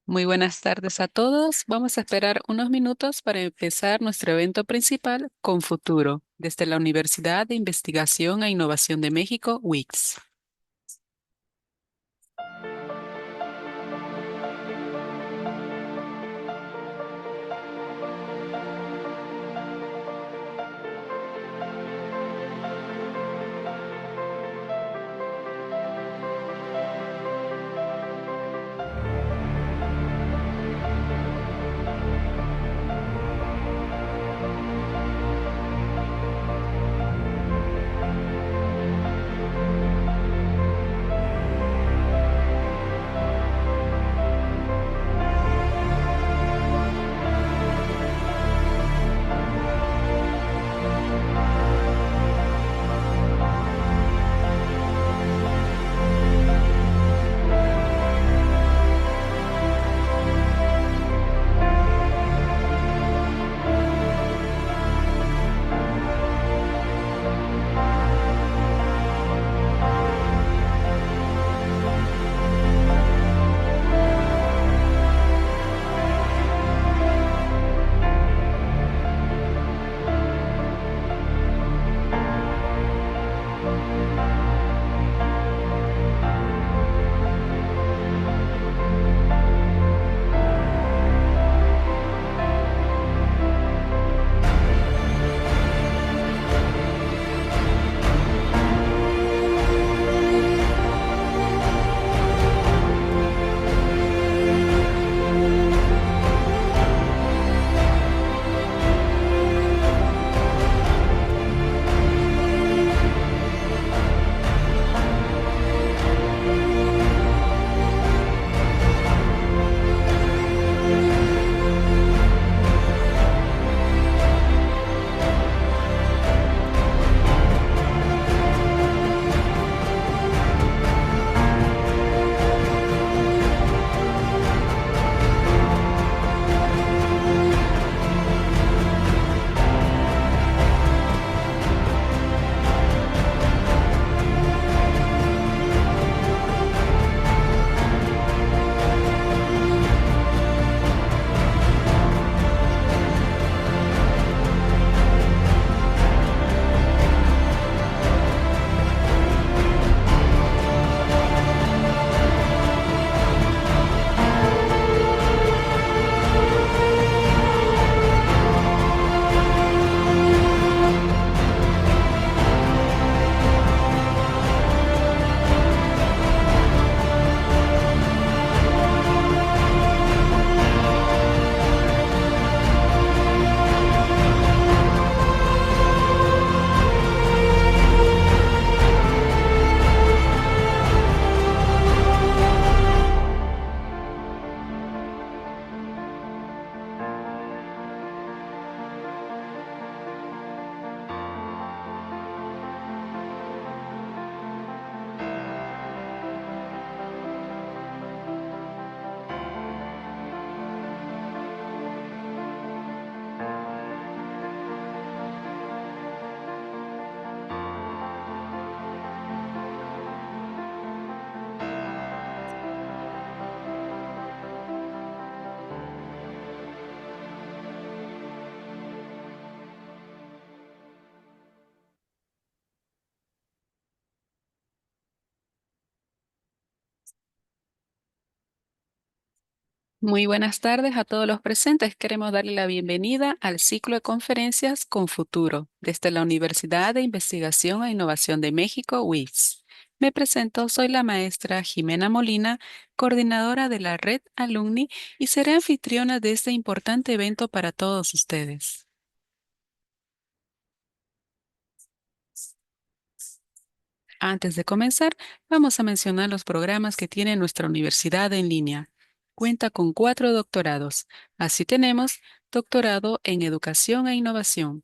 Muy buenas tardes a todos. Vamos a esperar unos minutos para empezar nuestro evento principal con Futuro, desde la Universidad de Investigación e Innovación de México, UICS. Muy buenas tardes a todos los presentes. Queremos darle la bienvenida al ciclo de conferencias con Futuro, desde la Universidad de Investigación e Innovación de México, UICS. Me presento, soy la maestra Jimena Molina, coordinadora de la Red Alumni, y seré anfitriona de este importante evento para todos ustedes. Antes de comenzar, vamos a mencionar los programas que tiene nuestra universidad en línea. Cuenta con 4 doctorados. Así tenemos doctorado en Educación e Innovación,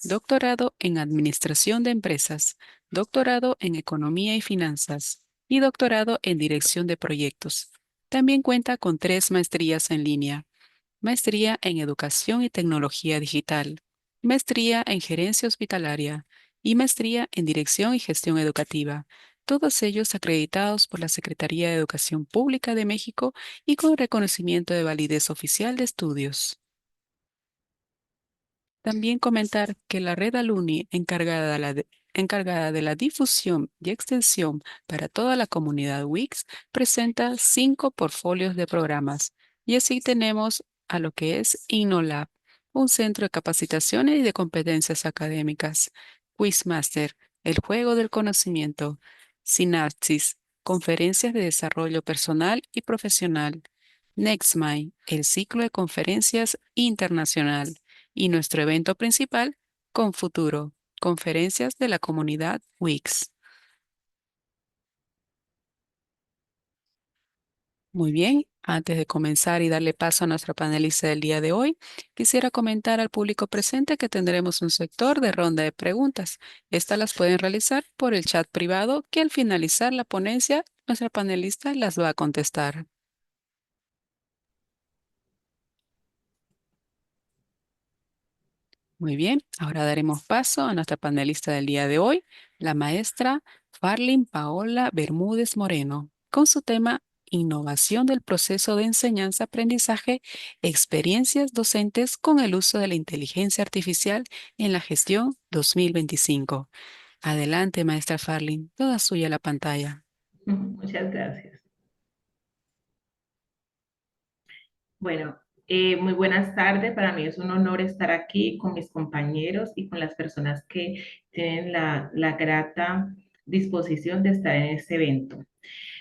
doctorado en Administración de Empresas, doctorado en Economía y Finanzas y doctorado en Dirección de Proyectos. También cuenta con 3 maestrías en línea: maestría en Educación y Tecnología Digital, maestría en Gerencia Hospitalaria y maestría en Dirección y Gestión Educativa. todos ellos acreditados por la Secretaría de Educación Pública de México y con reconocimiento de validez oficial de estudios. También comentar que la red Alumni encargada de la difusión y extensión para toda la comunidad Wix presenta 5 portfolios de programas. Y así tenemos a lo que es InnoLab, un centro de capacitaciones y de competencias académicas. Quizmaster, el juego del conocimiento. Synapsis, conferencias de desarrollo personal y profesional. NextMind, el ciclo de conferencias internacional y nuestro evento principal, Confuturo, conferencias de la comunidad Wix. Muy bien, antes de comenzar y darle paso a nuestra panelista del día de hoy, quisiera comentar al público presente que tendremos un sector de ronda de preguntas. Estas las pueden realizar por el chat privado que al finalizar la ponencia, nuestra panelista las va a contestar. Muy bien, ahora daremos paso a nuestra panelista del día de hoy, la maestra Farlin Paola Bermúdez Moreno, con su tema Innovación del proceso de enseñanza-aprendizaje, experiencias docentes con el uso de la inteligencia artificial en la gestión 2025. Adelante, maestra Farlin, toda suya la pantalla. Muchas gracias. Bueno, muy buenas tardes. Para mí es un honor estar aquí con mis compañeros y con las personas que tienen la grata disposición de estar en este evento.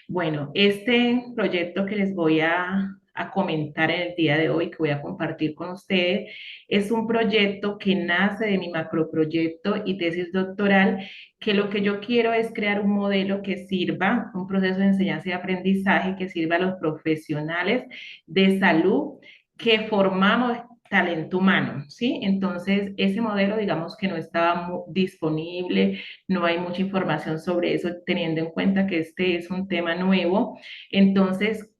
Bueno, este proyecto que les voy a comentar en el día de hoy, que voy a compartir con ustedes, es un proyecto que nace de mi macroproyecto y tesis doctoral, que lo que yo quiero es crear un modelo que sirva, un proceso de enseñanza y aprendizaje que sirva a los profesionales de salud que formamos talento humano, ¿sí? Entonces, ese modelo, digamos que no estaba disponible, no hay mucha información sobre eso, teniendo en cuenta que este es un tema nuevo. Entonces,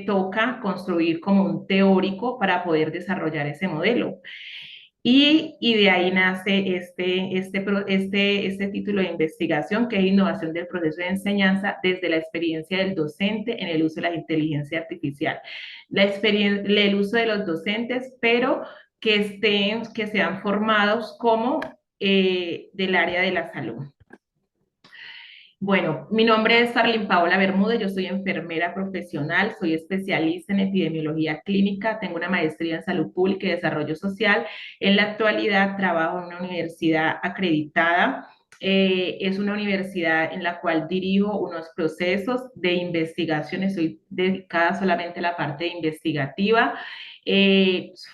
toca construir como un teórico para poder desarrollar ese modelo. Y de ahí nace este título de investigación, que es Innovación del proceso de enseñanza desde la experiencia del docente en el uso de la inteligencia artificial. El uso de los docentes, pero que sean formados como del área de la salud. Bueno, mi nombre es Farlin Paola Bermúdez, yo soy enfermera profesional, soy especialista en epidemiología clínica, tengo una maestría en salud pública y desarrollo social. En la actualidad trabajo en una universidad acreditada. Es una universidad en la cual dirijo unos procesos de investigación, estoy dedicada solamente a la parte investigativa.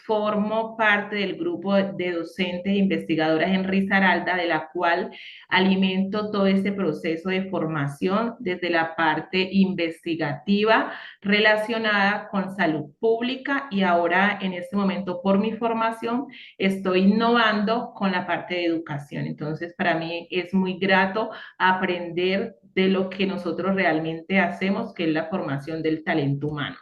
Formo parte del grupo de docentes e investigadoras en Risaralda, de la cual alimento todo ese proceso de formación desde la parte investigativa relacionada con salud pública, y ahora en este momento por mi formación estoy innovando con la parte de educación. Entonces para mí es muy grato aprender de lo que nosotros realmente hacemos, que es la formación del talento humano.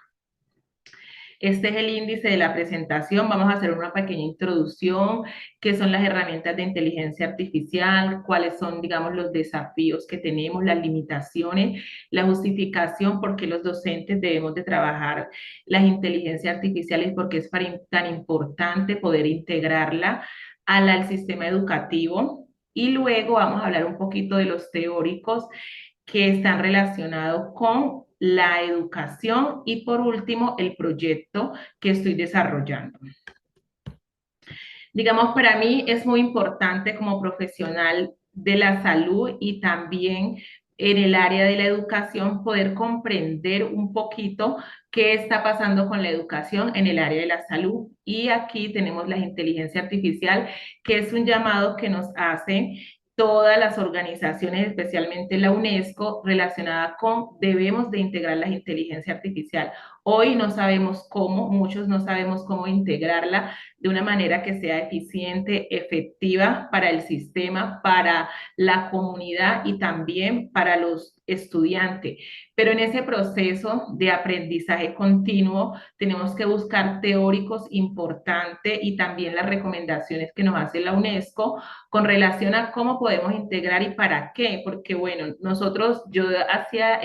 Este es el índice de la presentación. Vamos a hacer una pequeña introducción, qué son las herramientas de inteligencia artificial, cuáles son, digamos, los desafíos que tenemos, las limitaciones, la justificación por qué los docentes debemos de trabajar las inteligencias artificiales, porque es tan importante poder integrarla al sistema educativo. Y luego vamos a hablar un poquito de los teóricos que están relacionados con la educación, y por último el proyecto que estoy desarrollando. Digamos, para mí es muy importante como profesional de la salud y también en el área de la educación poder comprender un poquito qué está pasando con la educación en el área de la salud. Y aquí tenemos la inteligencia artificial, que es un llamado que nos hacen todas las organizaciones, especialmente la UNESCO, relacionada con debemos de integrar la inteligencia artificial. Hoy no sabemos cómo, muchos no sabemos cómo integrarla de una manera que sea eficiente, efectiva para el sistema, para la comunidad y también para los estudiantes. Pero en ese proceso de aprendizaje continuo tenemos que buscar teóricos importantes y también las recomendaciones que nos hace la UNESCO con relación a cómo podemos integrar y para qué, porque bueno, nosotros, yo hacía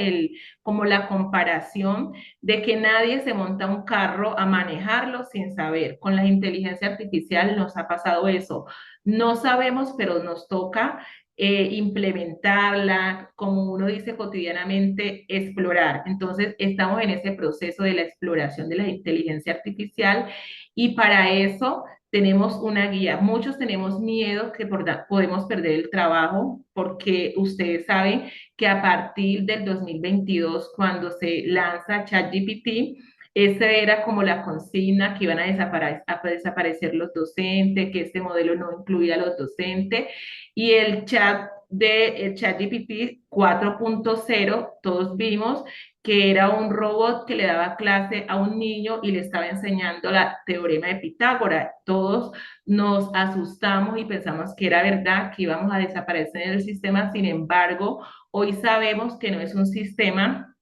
como la comparación de que nadie se monta un carro a manejarlo sin saber. Con la inteligencia artificial nos ha pasado eso. No sabemos, pero nos toca implementarla, como uno dice cotidianamente, explorar. Entonces, estamos en ese proceso de la exploración de la inteligencia artificial y para eso tenemos una guía. Muchos tenemos miedo que podemos perder el trabajo porque ustedes saben que a partir del 2022, cuando se lanza ChatGPT, esa era como la consigna que iban a desaparecer los docentes, que este modelo no incluía a los docentes. Y el chat de el ChatGPT 4.0, todos vimos que era un robot que le daba clase a un niño y le estaba enseñando la teorema de Pitágoras. Todos nos asustamos y pensamos que era verdad, que íbamos a desaparecer en el sistema. Sin embargo, hoy sabemos que no es un sistema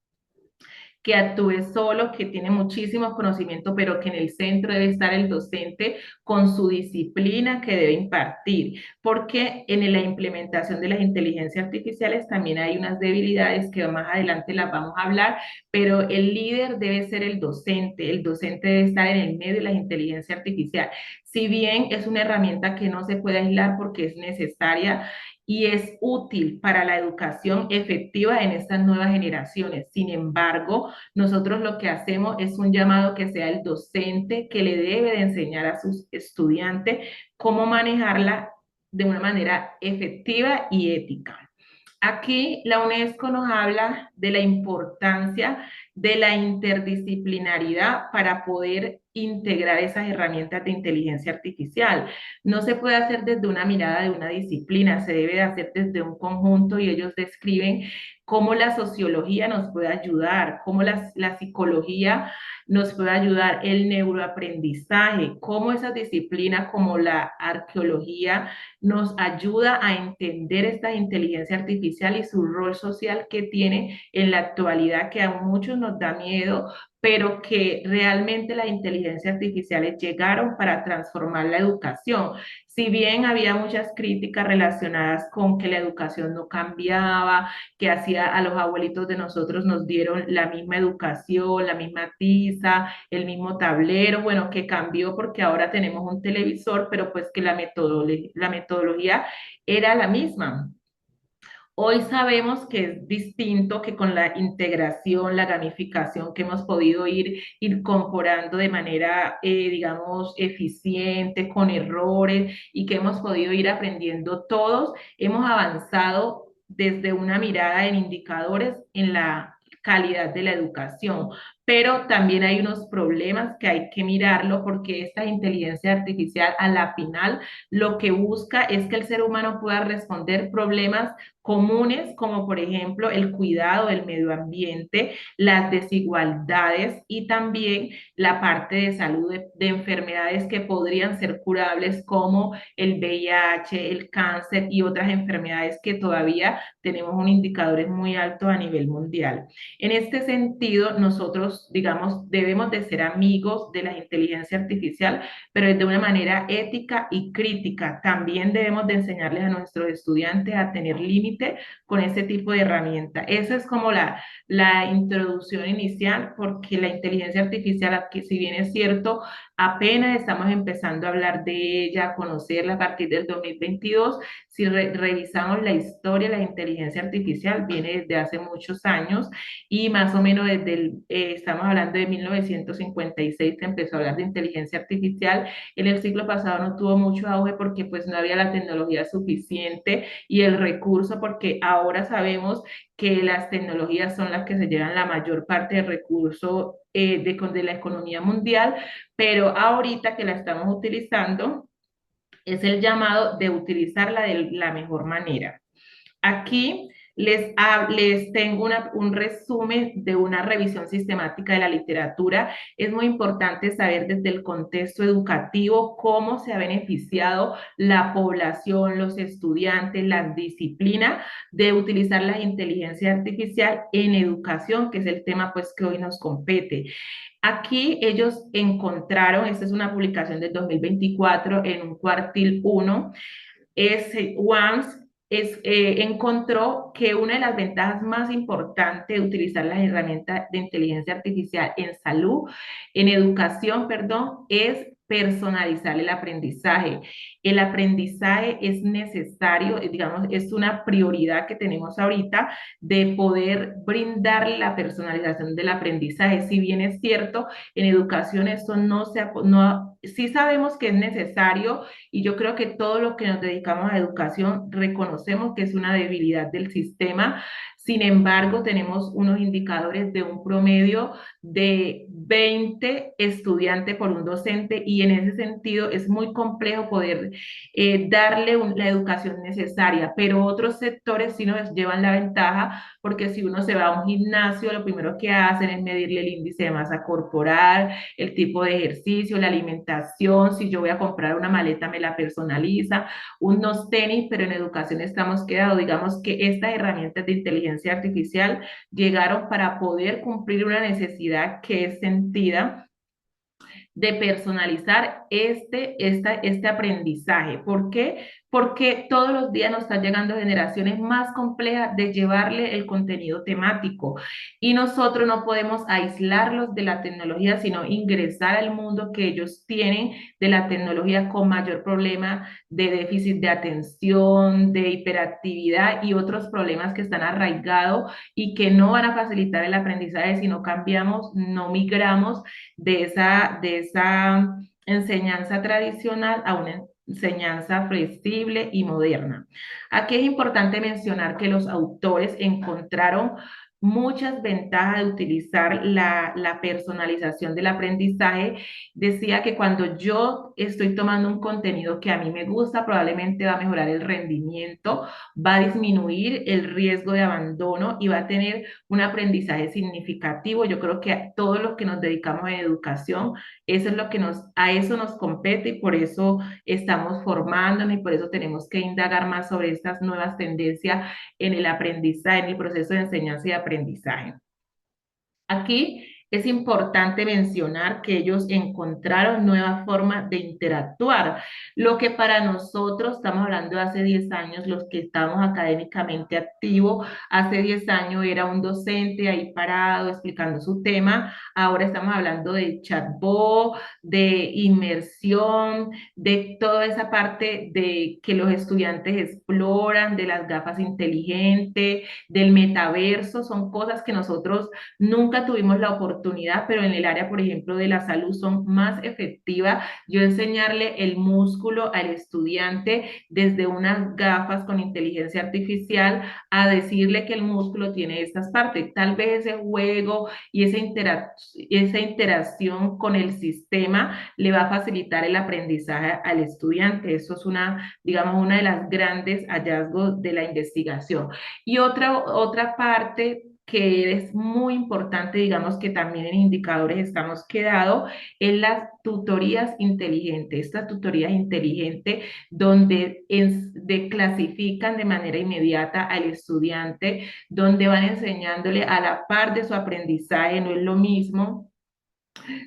que actúe solo, que tiene muchísimos conocimientos, pero que en el centro debe estar el docente con su disciplina que debe impartir, porque en la implementación de las inteligencias artificiales también hay unas debilidades que más adelante las vamos a hablar, pero el líder debe ser el docente debe estar en el medio de la inteligencia artificial. Si bien es una herramienta que no se puede aislar porque es necesaria, y es útil para la educación efectiva en estas nuevas generaciones. Sin embargo, nosotros lo que hacemos es un llamado que sea el docente que le debe de enseñar a sus estudiantes cómo manejarla de una manera efectiva y ética. Aquí la UNESCO nos habla de la importancia de la interdisciplinaridad para poder integrar esas herramientas de inteligencia artificial. No se puede hacer desde una mirada de una disciplina, se debe de hacer desde un conjunto y ellos describen cómo la sociología nos puede ayudar, cómo la psicología nos puede ayudar, el neuroaprendizaje, cómo esas disciplinas como la arqueología nos ayuda a entender esta inteligencia artificial y su rol social que tiene en la actualidad, que a muchos nos da miedo, pero que realmente las inteligencias artificiales llegaron para transformar la educación. Si bien había muchas críticas relacionadas con que la educación no cambiaba, que hacía a los abuelitos de nosotros nos dieron la misma educación, la misma tiza, el mismo tablero, bueno, que cambió porque ahora tenemos un televisor, pero pues que la metodología era la misma. Hoy sabemos que es distinto, que con la integración, la gamificación que hemos podido ir incorporando de manera, digamos, eficiente, con errores y que hemos podido ir aprendiendo todos, hemos avanzado desde una mirada en indicadores en la calidad de la educación, pero también hay unos problemas que hay que mirarlo porque esta inteligencia artificial a la final lo que busca es que el ser humano pueda responder problemas comunes, como por ejemplo el cuidado del medio ambiente, las desigualdades y también la parte de salud de enfermedades que podrían ser curables como el VIH, el cáncer y otras enfermedades que todavía tenemos un indicador muy alto a nivel mundial. En este sentido, nosotros, digamos, debemos de ser amigos de la inteligencia artificial, pero de una manera ética y crítica. También debemos de enseñarles a nuestros estudiantes a tener límite con este tipo de herramienta. Esa es como la introducción inicial, porque la inteligencia artificial, aquí, si bien es cierto, apenas estamos empezando a hablar de ella, a conocerla a partir del 2022. Si revisamos la historia de la inteligencia artificial, viene desde hace muchos años y más o menos estamos hablando de 1956 se empezó a hablar de inteligencia artificial. En el siglo pasado no tuvo mucho auge porque pues no había la tecnología suficiente y el recurso, porque ahora sabemos que las tecnologías son las que se llevan la mayor parte del recurso de la economía mundial, pero ahorita que la estamos utilizando es el llamado de utilizarla de la mejor manera. Aquí Les tengo un resumen de una revisión sistemática de la literatura. Es muy importante saber desde el contexto educativo cómo se ha beneficiado la población, los estudiantes, las disciplinas de utilizar la inteligencia artificial en educación, que es el tema pues que hoy nos compete. Aquí ellos encontraron, esta es una publicación del 2024 en un cuartil uno, Wans encontró que una de las ventajas más importantes de utilizar las herramientas de inteligencia artificial en salud, en educación, perdón, es personalizar el aprendizaje. El aprendizaje es necesario, digamos, es una prioridad que tenemos ahorita de poder brindar la personalización del aprendizaje. Si bien es cierto, en educación esto no, sí sabemos que es necesario y yo creo que todo lo que nos dedicamos a educación reconocemos que es una debilidad del sistema. Sin embargo, tenemos unos indicadores de un promedio de 20 estudiantes por un docente y en ese sentido es muy complejo poder darle la educación necesaria, pero otros sectores sí nos llevan la ventaja porque si uno se va a un gimnasio, lo primero que hacen es medirle el índice de masa corporal, el tipo de ejercicio, la alimentación, si yo voy a comprar una maleta me la personaliza, unos tenis, pero en educación estamos quedados. Digamos que estas herramientas de inteligencia artificial llegaron para poder cumplir una necesidad que es sentida de personalizar este aprendizaje. ¿Por qué? Porque todos los días nos están llegando generaciones más complejas de llevarle el contenido temático y nosotros no podemos aislarlos de la tecnología, sino ingresar al mundo que ellos tienen de la tecnología con mayor problema de déficit de atención, de hiperactividad y otros problemas que están arraigados y que no van a facilitar el aprendizaje si no cambiamos, no migramos de esa enseñanza tradicional a una enseñanza flexible y moderna. Aquí es importante mencionar que los autores encontraron muchas ventajas de utilizar la personalización del aprendizaje. Decía que cuando yo estoy tomando un contenido que a mí me gusta, probablemente va a mejorar el rendimiento, va a disminuir el riesgo de abandono y va a tener un aprendizaje significativo. Yo creo que a todos los que nos dedicamos en educación, eso es lo que a eso nos compete y por eso estamos formándonos y por eso tenemos que indagar más sobre estas nuevas tendencias en el aprendizaje, en el proceso de enseñanza y aprendizaje. Aquí es importante mencionar que ellos encontraron nuevas formas de interactuar, lo que para nosotros, estamos hablando de hace 10 años, los que estamos académicamente activos, hace 10 años era un docente ahí parado explicando su tema, ahora estamos hablando de chatbot, de inmersión, de toda esa parte de que los estudiantes exploran, de las gafas inteligentes, del metaverso, son cosas que nosotros nunca tuvimos la oportunidad, pero en el área, por ejemplo, de la salud son más efectivas. Yo enseñarle el músculo al estudiante desde unas gafas con inteligencia artificial a decirle que el músculo tiene estas partes. Tal vez ese juego y esa interacción con el sistema le va a facilitar el aprendizaje al estudiante. Eso es digamos, una de las grandes hallazgos de la investigación. Y otra parte que es muy importante, digamos que también en indicadores estamos quedados, en las tutorías inteligentes. Estas tutorías inteligentes donde clasifican de manera inmediata al estudiante, donde van enseñándole a la par de su aprendizaje, no es lo mismo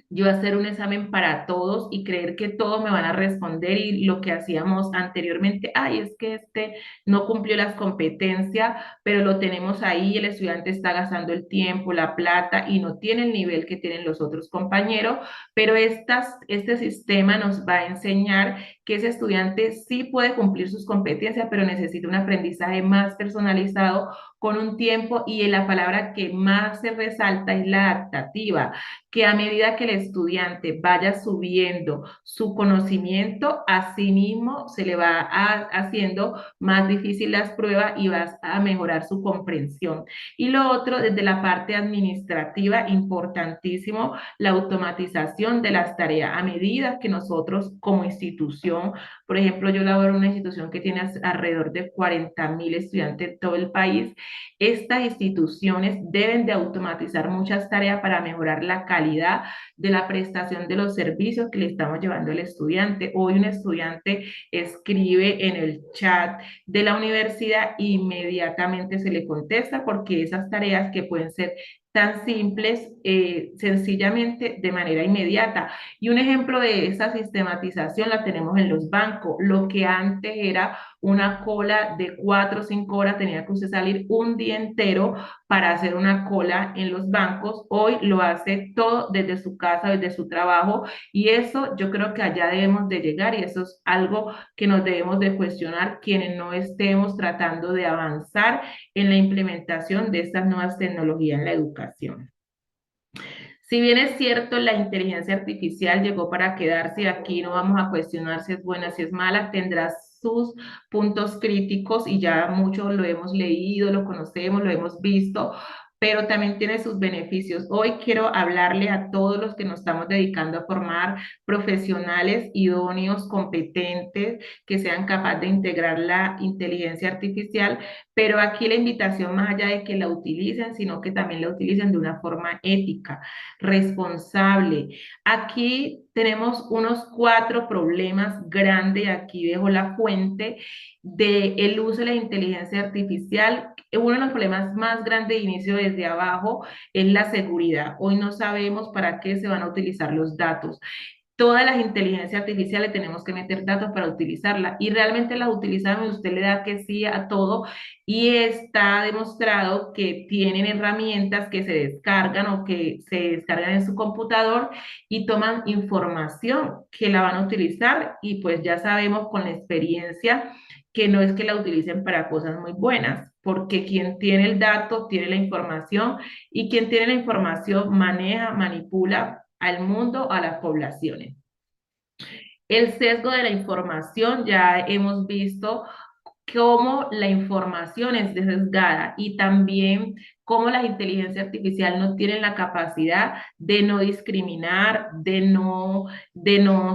yo hacer un examen para todos y creer que todos me van a responder y lo que hacíamos anteriormente, ay, es que este no cumplió las competencias, pero lo tenemos ahí, el estudiante está gastando el tiempo, la plata y no tiene el nivel que tienen los otros compañeros, pero este sistema nos va a enseñar que ese estudiante sí puede cumplir sus competencias, pero necesita un aprendizaje más personalizado con un tiempo y la palabra que más se resalta es la adaptativa, que a medida que el estudiante vaya subiendo su conocimiento, a sí mismo se le va haciendo más difícil las pruebas y va a mejorar su comprensión. Y lo otro, desde la parte administrativa, importantísimo, la automatización de las tareas. A medida que nosotros como institución institución, por ejemplo, yo laboro en una institución que tiene alrededor de 40.000 estudiantes en todo el país. Estas instituciones deben de automatizar muchas tareas para mejorar la calidad de la prestación de los servicios que le estamos llevando al estudiante. Hoy un estudiante escribe en el chat de la universidad, inmediatamente se le contesta porque esas tareas que pueden ser tan simples, sencillamente de manera inmediata. Y un ejemplo de esa sistematización la tenemos en los bancos. Lo que antes era una cola de 4 o 5 horas, tenía que usted salir un día entero para hacer una cola en los bancos. Hoy lo hace todo desde su casa, desde su trabajo, y eso yo creo que allá debemos de llegar, y eso es algo que nos debemos de cuestionar quienes no estemos tratando de avanzar en la implementación de estas nuevas tecnologías en la educación. Si bien es cierto, la inteligencia artificial llegó para quedarse, y aquí no vamos a cuestionar si es buena, si es mala, tendrá sus puntos críticos y ya muchos lo hemos leído, lo conocemos, lo hemos visto, pero también tiene sus beneficios. Hoy quiero hablarle a todos los que nos estamos dedicando a formar profesionales idóneos, competentes, que sean capaces de integrar la inteligencia artificial, pero aquí la invitación, más allá de que la utilicen, sino que también la utilicen de una forma ética, responsable. Aquí tenemos unos 4 problemas grandes. Aquí dejo la fuente del uso de la inteligencia artificial. Uno de los problemas más grandes de inicio desde abajo es la seguridad. Hoy no sabemos para qué se van a utilizar los datos. Todas las inteligencias artificiales tenemos que meter datos para utilizarla, y realmente las utilizamos y usted le da que sí a todo, y está demostrado que tienen herramientas que se descargan o que se descargan en su computador y toman información que la van a utilizar, y pues ya sabemos con la experiencia que no es que la utilicen para cosas muy buenas, porque quien tiene el dato tiene la información, y quien tiene la información maneja, manipula al mundo, a las poblaciones. El sesgo de la información, ya hemos visto cómo la información es sesgada, y también cómo las inteligencias artificiales no tienen la capacidad de no discriminar, de no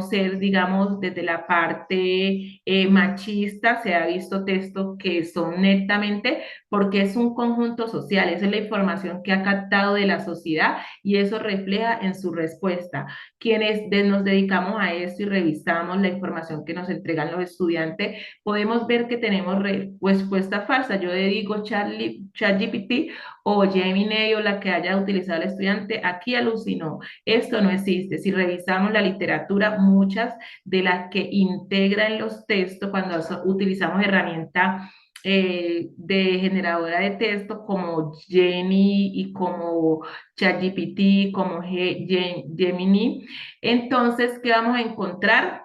ser, digamos, desde la parte machista. Se ha visto textos que son netamente porque es un conjunto social, esa es la información que ha captado de la sociedad, y eso refleja en su respuesta. Quienes nos dedicamos a esto y revisamos la información que nos entregan los estudiantes, podemos ver que tenemos respuesta falsa. Yo le digo ChatGPT o Gemini o la que haya utilizado el estudiante, aquí alucinó. Esto no existe. Si revisamos la literatura, muchas de las que integran los textos, cuando utilizamos herramientas de generadora de texto como Jenny y como ChatGPT, como Gemini, entonces, ¿qué vamos a encontrar?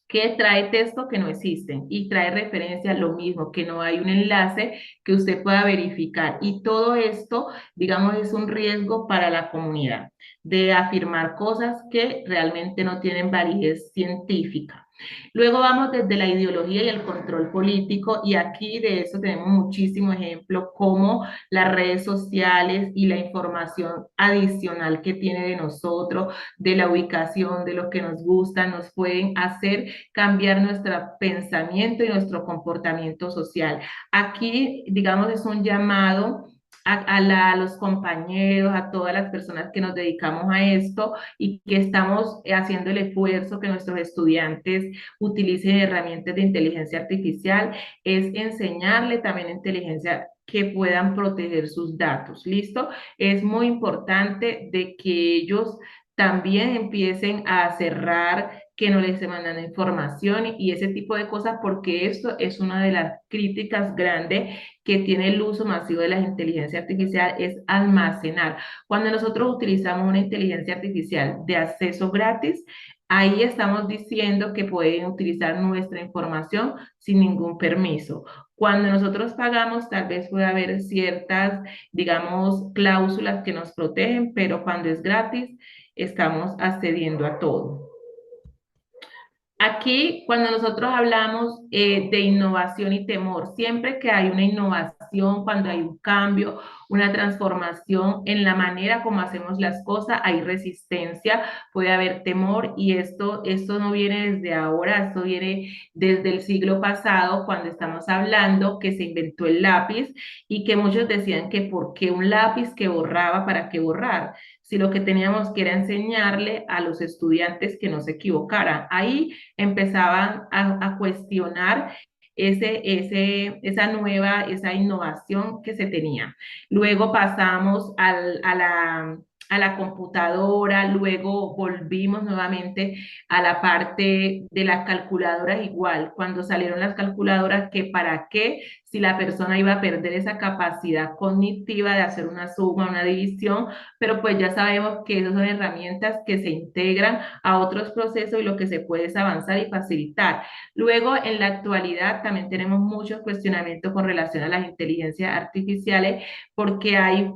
Que trae texto que no existen, y trae referencia a lo mismo, que no hay un enlace que usted pueda verificar. Y todo esto, digamos, es un riesgo para la comunidad de afirmar cosas que realmente no tienen validez científica. Luego vamos desde la ideología y el control político, y aquí de eso tenemos muchísimo ejemplo, como las redes sociales y la información adicional que tiene de nosotros, de la ubicación, de lo que nos gusta, nos pueden hacer cambiar nuestro pensamiento y nuestro comportamiento social. Aquí, digamos, es un llamado a los compañeros, a todas las personas que nos dedicamos a esto y que estamos haciendo el esfuerzo que nuestros estudiantes utilicen herramientas de inteligencia artificial, es enseñarle también inteligencia que puedan proteger sus datos. ¿Listo? Es muy importante de que ellos también empiecen a cerrar que no les mandan información y ese tipo de cosas, porque esto es una de las críticas grandes que tiene el uso masivo de la inteligencia artificial, es almacenar. Cuando nosotros utilizamos una inteligencia artificial de acceso gratis, ahí estamos diciendo que pueden utilizar nuestra información sin ningún permiso. Cuando nosotros pagamos, tal vez puede haber ciertas, digamos, cláusulas que nos protegen, pero cuando es gratis, estamos accediendo a todo. Aquí, cuando nosotros hablamos de innovación y temor, siempre que hay una innovación, cuando hay un cambio, una transformación en la manera como hacemos las cosas, hay resistencia, puede haber temor y esto no viene desde ahora, esto viene desde el siglo pasado, cuando estamos hablando que se inventó el lápiz y que muchos decían que por qué un lápiz que borraba, ¿para qué borrar? Si lo que teníamos que era enseñarle a los estudiantes que no se equivocaran. Ahí empezaban a cuestionar esa innovación que se tenía. Luego pasamos a la computadora, luego volvimos nuevamente a la parte de las calculadoras igual, cuando salieron las calculadoras, que para qué, si la persona iba a perder esa capacidad cognitiva de hacer una suma, una división, pero pues ya sabemos que esas son herramientas que se integran a otros procesos y lo que se puede es avanzar y facilitar. Luego, en la actualidad, también tenemos muchos cuestionamientos con relación a las inteligencias artificiales porque hay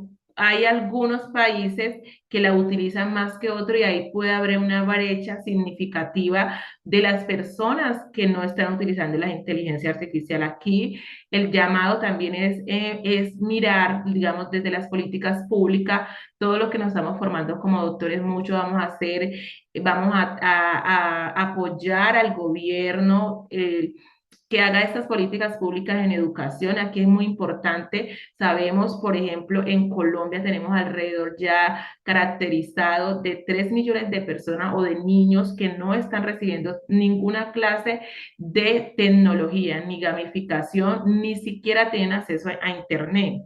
algunos países que la utilizan más que otros y ahí puede haber una brecha significativa de las personas que no están utilizando la inteligencia artificial. Aquí el llamado también es mirar, digamos, desde las políticas públicas, todo lo que nos estamos formando como doctores, mucho vamos a hacer, vamos a apoyar al gobierno. Que haga estas políticas públicas en educación. Aquí es muy importante. Sabemos, por ejemplo, en Colombia tenemos alrededor ya caracterizado de 3 millones de personas o de niños que no están recibiendo ninguna clase de tecnología, ni gamificación, ni siquiera tienen acceso a Internet.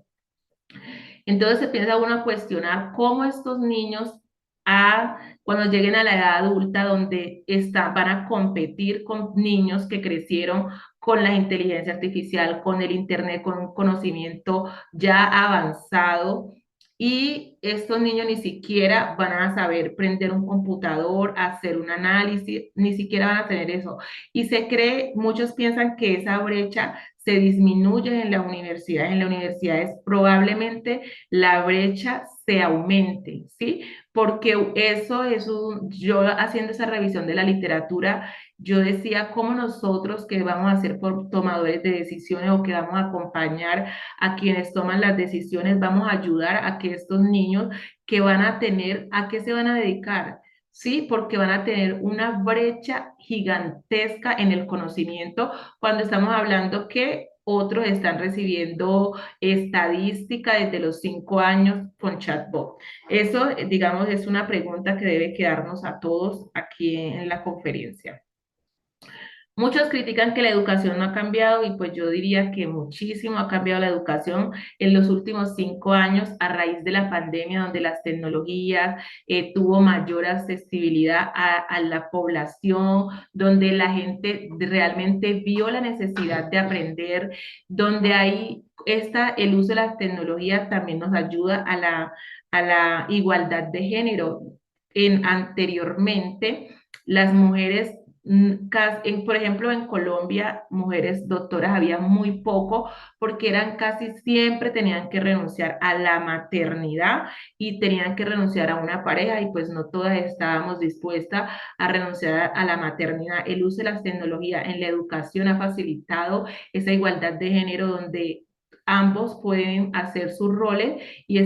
Entonces se piensa uno a cuestionar cómo estos niños, cuando lleguen a la edad adulta, donde van a competir con niños que crecieron con la inteligencia artificial, con el Internet, con un conocimiento ya avanzado. Y estos niños ni siquiera van a saber prender un computador, hacer un análisis, ni siquiera van a tener eso. Y se cree, muchos piensan que esa brecha se disminuye en la universidad. En las universidades probablemente la brecha se aumente, ¿sí? Porque eso es yo haciendo esa revisión de la literatura, yo decía cómo nosotros que vamos a ser tomadores de decisiones o que vamos a acompañar a quienes toman las decisiones, vamos a ayudar a que estos niños que van a tener, ¿a qué se van a dedicar? Sí, porque van a tener una brecha gigantesca en el conocimiento cuando estamos hablando que otros están recibiendo estadística desde los 5 años con chatbot. Eso, digamos, es una pregunta que debe quedarnos a todos aquí en la conferencia. Muchos critican que la educación no ha cambiado y pues yo diría que muchísimo ha cambiado la educación en los últimos 5 años a raíz de la pandemia, donde las tecnologías tuvo mayor accesibilidad a la población, donde la gente realmente vio la necesidad de aprender, donde el uso de las tecnologías también nos ayuda a la igualdad de género. Anteriormente, las mujeres por ejemplo, en Colombia, mujeres doctoras había muy poco porque eran casi siempre tenían que renunciar a la maternidad y tenían que renunciar a una pareja y pues no todas estábamos dispuestas a renunciar a la maternidad. El uso de las tecnologías en la educación ha facilitado esa igualdad de género donde ambos pueden hacer sus roles y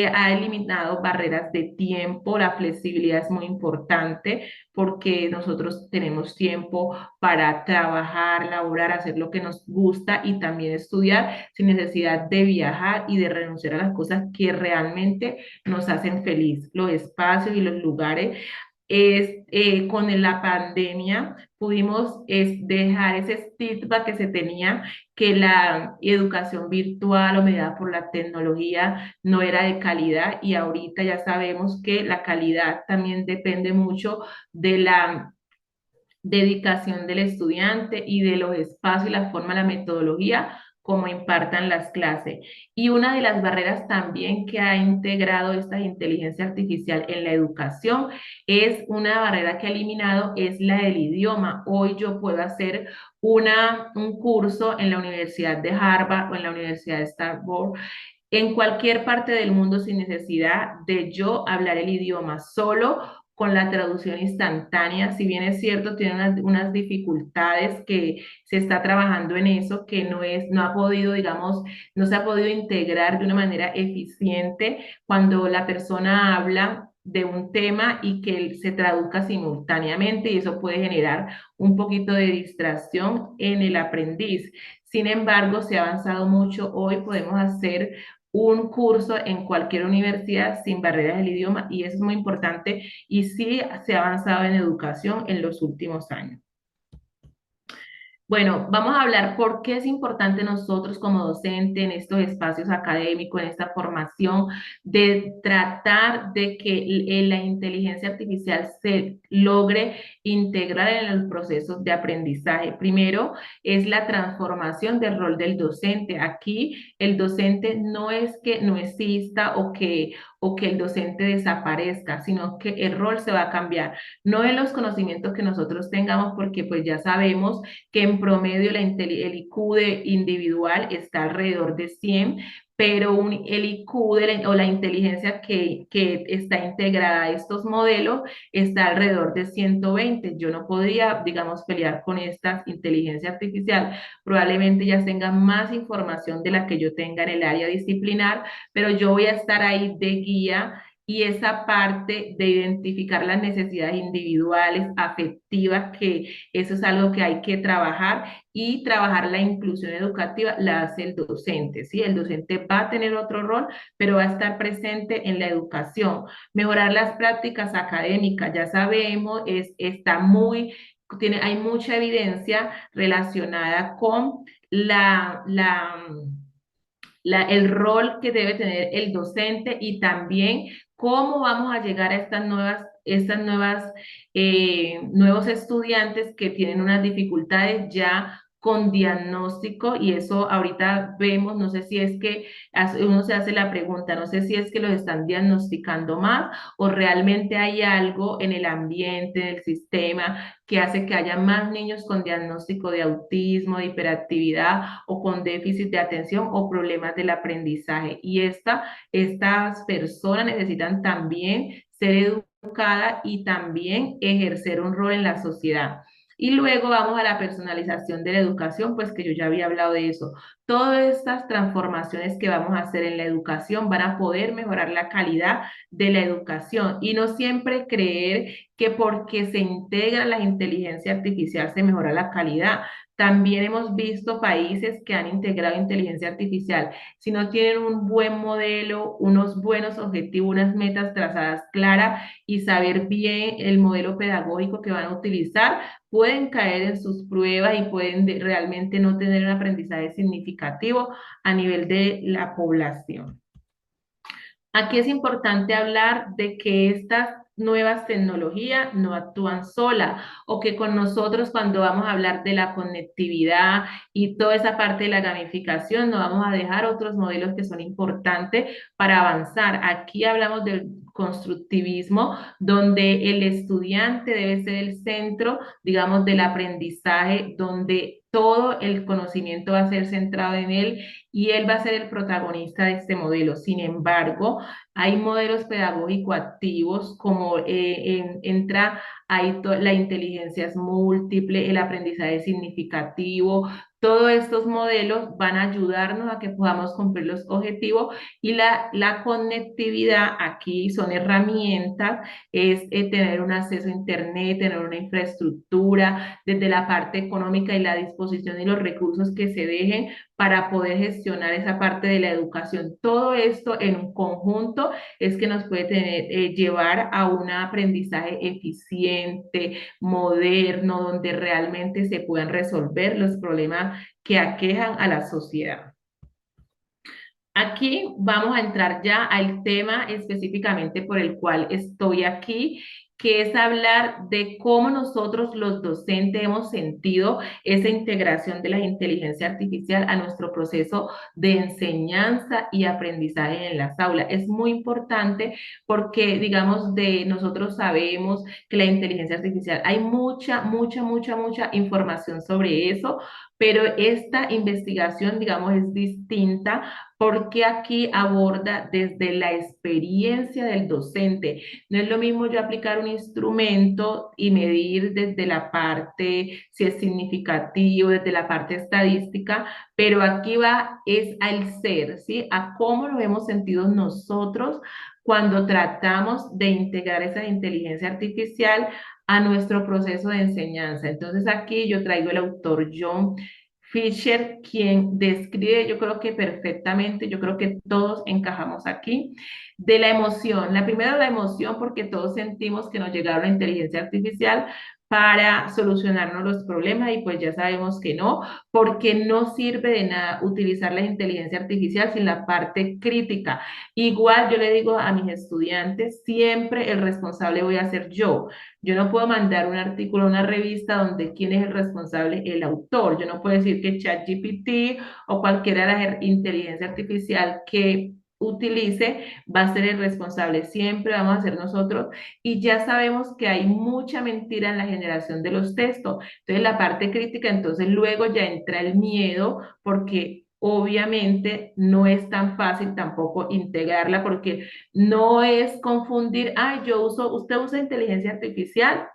ha eliminado barreras de tiempo, la flexibilidad es muy importante porque nosotros tenemos tiempo para trabajar, laborar, hacer lo que nos gusta y también estudiar sin necesidad de viajar y de renunciar a las cosas que realmente nos hacen feliz. Los espacios y los lugares con la pandemia pudimos dejar ese estigma que se tenía que la educación virtual o mediada por la tecnología no era de calidad y ahorita ya sabemos que la calidad también depende mucho de la dedicación del estudiante y de los espacios y la forma, la metodología como impartan las clases. Y una de las barreras también que ha integrado esta inteligencia artificial en la educación es una barrera que ha eliminado, es la del idioma. Hoy yo puedo hacer un curso en la Universidad de Harvard o en la Universidad de Stanford en cualquier parte del mundo sin necesidad de yo hablar el idioma, solo con la traducción instantánea. Si bien es cierto, tiene unas dificultades que se está trabajando en eso, que no ha podido, digamos, no se ha podido integrar de una manera eficiente cuando la persona habla de un tema y que se traduzca simultáneamente y eso puede generar un poquito de distracción en el aprendiz. Sin embargo, se ha avanzado mucho. Hoy podemos hacer un curso en cualquier universidad sin barreras del idioma y eso es muy importante y sí se ha avanzado en educación en los últimos años. Bueno, vamos a hablar por qué es importante nosotros como docente en estos espacios académicos, en esta formación, de tratar de que la inteligencia artificial se logre integrar en los procesos de aprendizaje. Primero es la transformación del rol del docente. Aquí el docente no es que no exista o que el docente desaparezca, sino que el rol se va a cambiar. No en los conocimientos que nosotros tengamos, porque pues ya sabemos que en promedio el IQ individual está alrededor de 100, pero el IQ o la inteligencia que está integrada a estos modelos está alrededor de 120. Yo no podría, digamos, pelear con esta inteligencia artificial. Probablemente ya tengan más información de la que yo tenga en el área disciplinar, pero yo voy a estar ahí de guía y esa parte de identificar las necesidades individuales, afectivas, que eso es algo que hay que trabajar y trabajar la inclusión educativa la hace el docente, ¿sí? El docente va a tener otro rol, pero va a estar presente en la educación. Mejorar las prácticas académicas, ya sabemos, está hay mucha evidencia relacionada con el rol que debe tener el docente y también cómo vamos a llegar a nuevos estudiantes que tienen unas dificultades ya con diagnóstico y eso ahorita vemos, no sé si es que uno se hace la pregunta, no sé si es que los están diagnosticando más o realmente hay algo en el ambiente, en el sistema que hace que haya más niños con diagnóstico de autismo, de hiperactividad o con déficit de atención o problemas del aprendizaje. Y estas personas necesitan también ser educadas y también ejercer un rol en la sociedad. Y luego vamos a la personalización de la educación, pues que yo ya había hablado de eso. Todas estas transformaciones que vamos a hacer en la educación van a poder mejorar la calidad de la educación y no siempre creer que porque se integra la inteligencia artificial se mejora la calidad. También hemos visto países que han integrado inteligencia artificial. Si no tienen un buen modelo, unos buenos objetivos, unas metas trazadas claras y saber bien el modelo pedagógico que van a utilizar, pueden caer en sus pruebas y pueden realmente no tener un aprendizaje significativo a nivel de la población. Aquí es importante hablar de que estas nuevas tecnologías no actúan solas o que con nosotros cuando vamos a hablar de la conectividad y toda esa parte de la gamificación no vamos a dejar otros modelos que son importantes para avanzar. Aquí hablamos del constructivismo, donde el estudiante debe ser el centro, digamos, del aprendizaje, donde todo el conocimiento va a ser centrado en él y él va a ser el protagonista de este modelo. Sin embargo, hay modelos pedagógicos activos como entra ahí la inteligencia es múltiple, el aprendizaje significativo. Todos estos modelos van a ayudarnos a que podamos cumplir los objetivos y la conectividad aquí son herramientas, es tener un acceso a Internet, tener una infraestructura, desde la parte económica y la disposición y los recursos que se dejen para poder gestionar esa parte de la educación. Todo esto en un conjunto es que nos puede llevar a un aprendizaje eficiente, moderno, donde realmente se puedan resolver los problemas que aquejan a la sociedad. Aquí vamos a entrar ya al tema específicamente por el cual estoy aquí, que es hablar de cómo nosotros los docentes hemos sentido esa integración de la inteligencia artificial a nuestro proceso de enseñanza y aprendizaje en las aulas. Es muy importante porque, digamos, de nosotros sabemos que la inteligencia artificial, hay mucha información sobre eso, pero esta investigación, digamos, es distinta porque aquí aborda desde la experiencia del docente. No es lo mismo yo aplicar una instrumento y medir desde la parte, si es significativo, desde la parte estadística, pero aquí va es al ser, ¿sí? A cómo nos hemos sentido nosotros cuando tratamos de integrar esa inteligencia artificial a nuestro proceso de enseñanza. Entonces aquí yo traigo el autor John Fisher, quien describe, yo creo que perfectamente, yo creo que todos encajamos aquí, de la emoción. La primera, la emoción, porque todos sentimos que nos llegaron la inteligencia artificial para solucionarnos los problemas y pues ya sabemos que no, porque no sirve de nada utilizar la inteligencia artificial sin la parte crítica. Igual yo le digo a mis estudiantes, siempre el responsable voy a ser yo. Yo no puedo mandar un artículo a una revista donde quién es el responsable, el autor. Yo no puedo decir que ChatGPT o cualquiera de la inteligencia artificial que utilice va a ser el responsable. Siempre vamos a ser nosotros y ya sabemos que hay mucha mentira en la generación de los textos. Entonces la parte crítica, entonces luego ya entra el miedo porque obviamente no es tan fácil tampoco integrarla porque no es confundir, ay, usted usa inteligencia artificial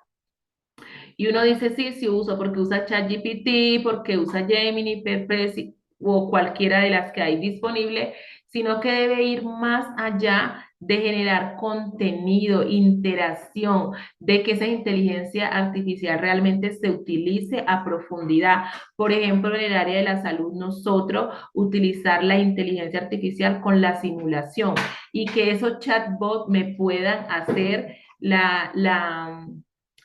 y uno dice, sí, sí uso porque usa ChatGPT, porque usa Gemini, Perplexity o cualquiera de las que hay disponible, sino que debe ir más allá de generar contenido, interacción, de que esa inteligencia artificial realmente se utilice a profundidad. Por ejemplo, en el área de la salud, nosotros utilizar la inteligencia artificial con la simulación y que esos chatbots me puedan hacer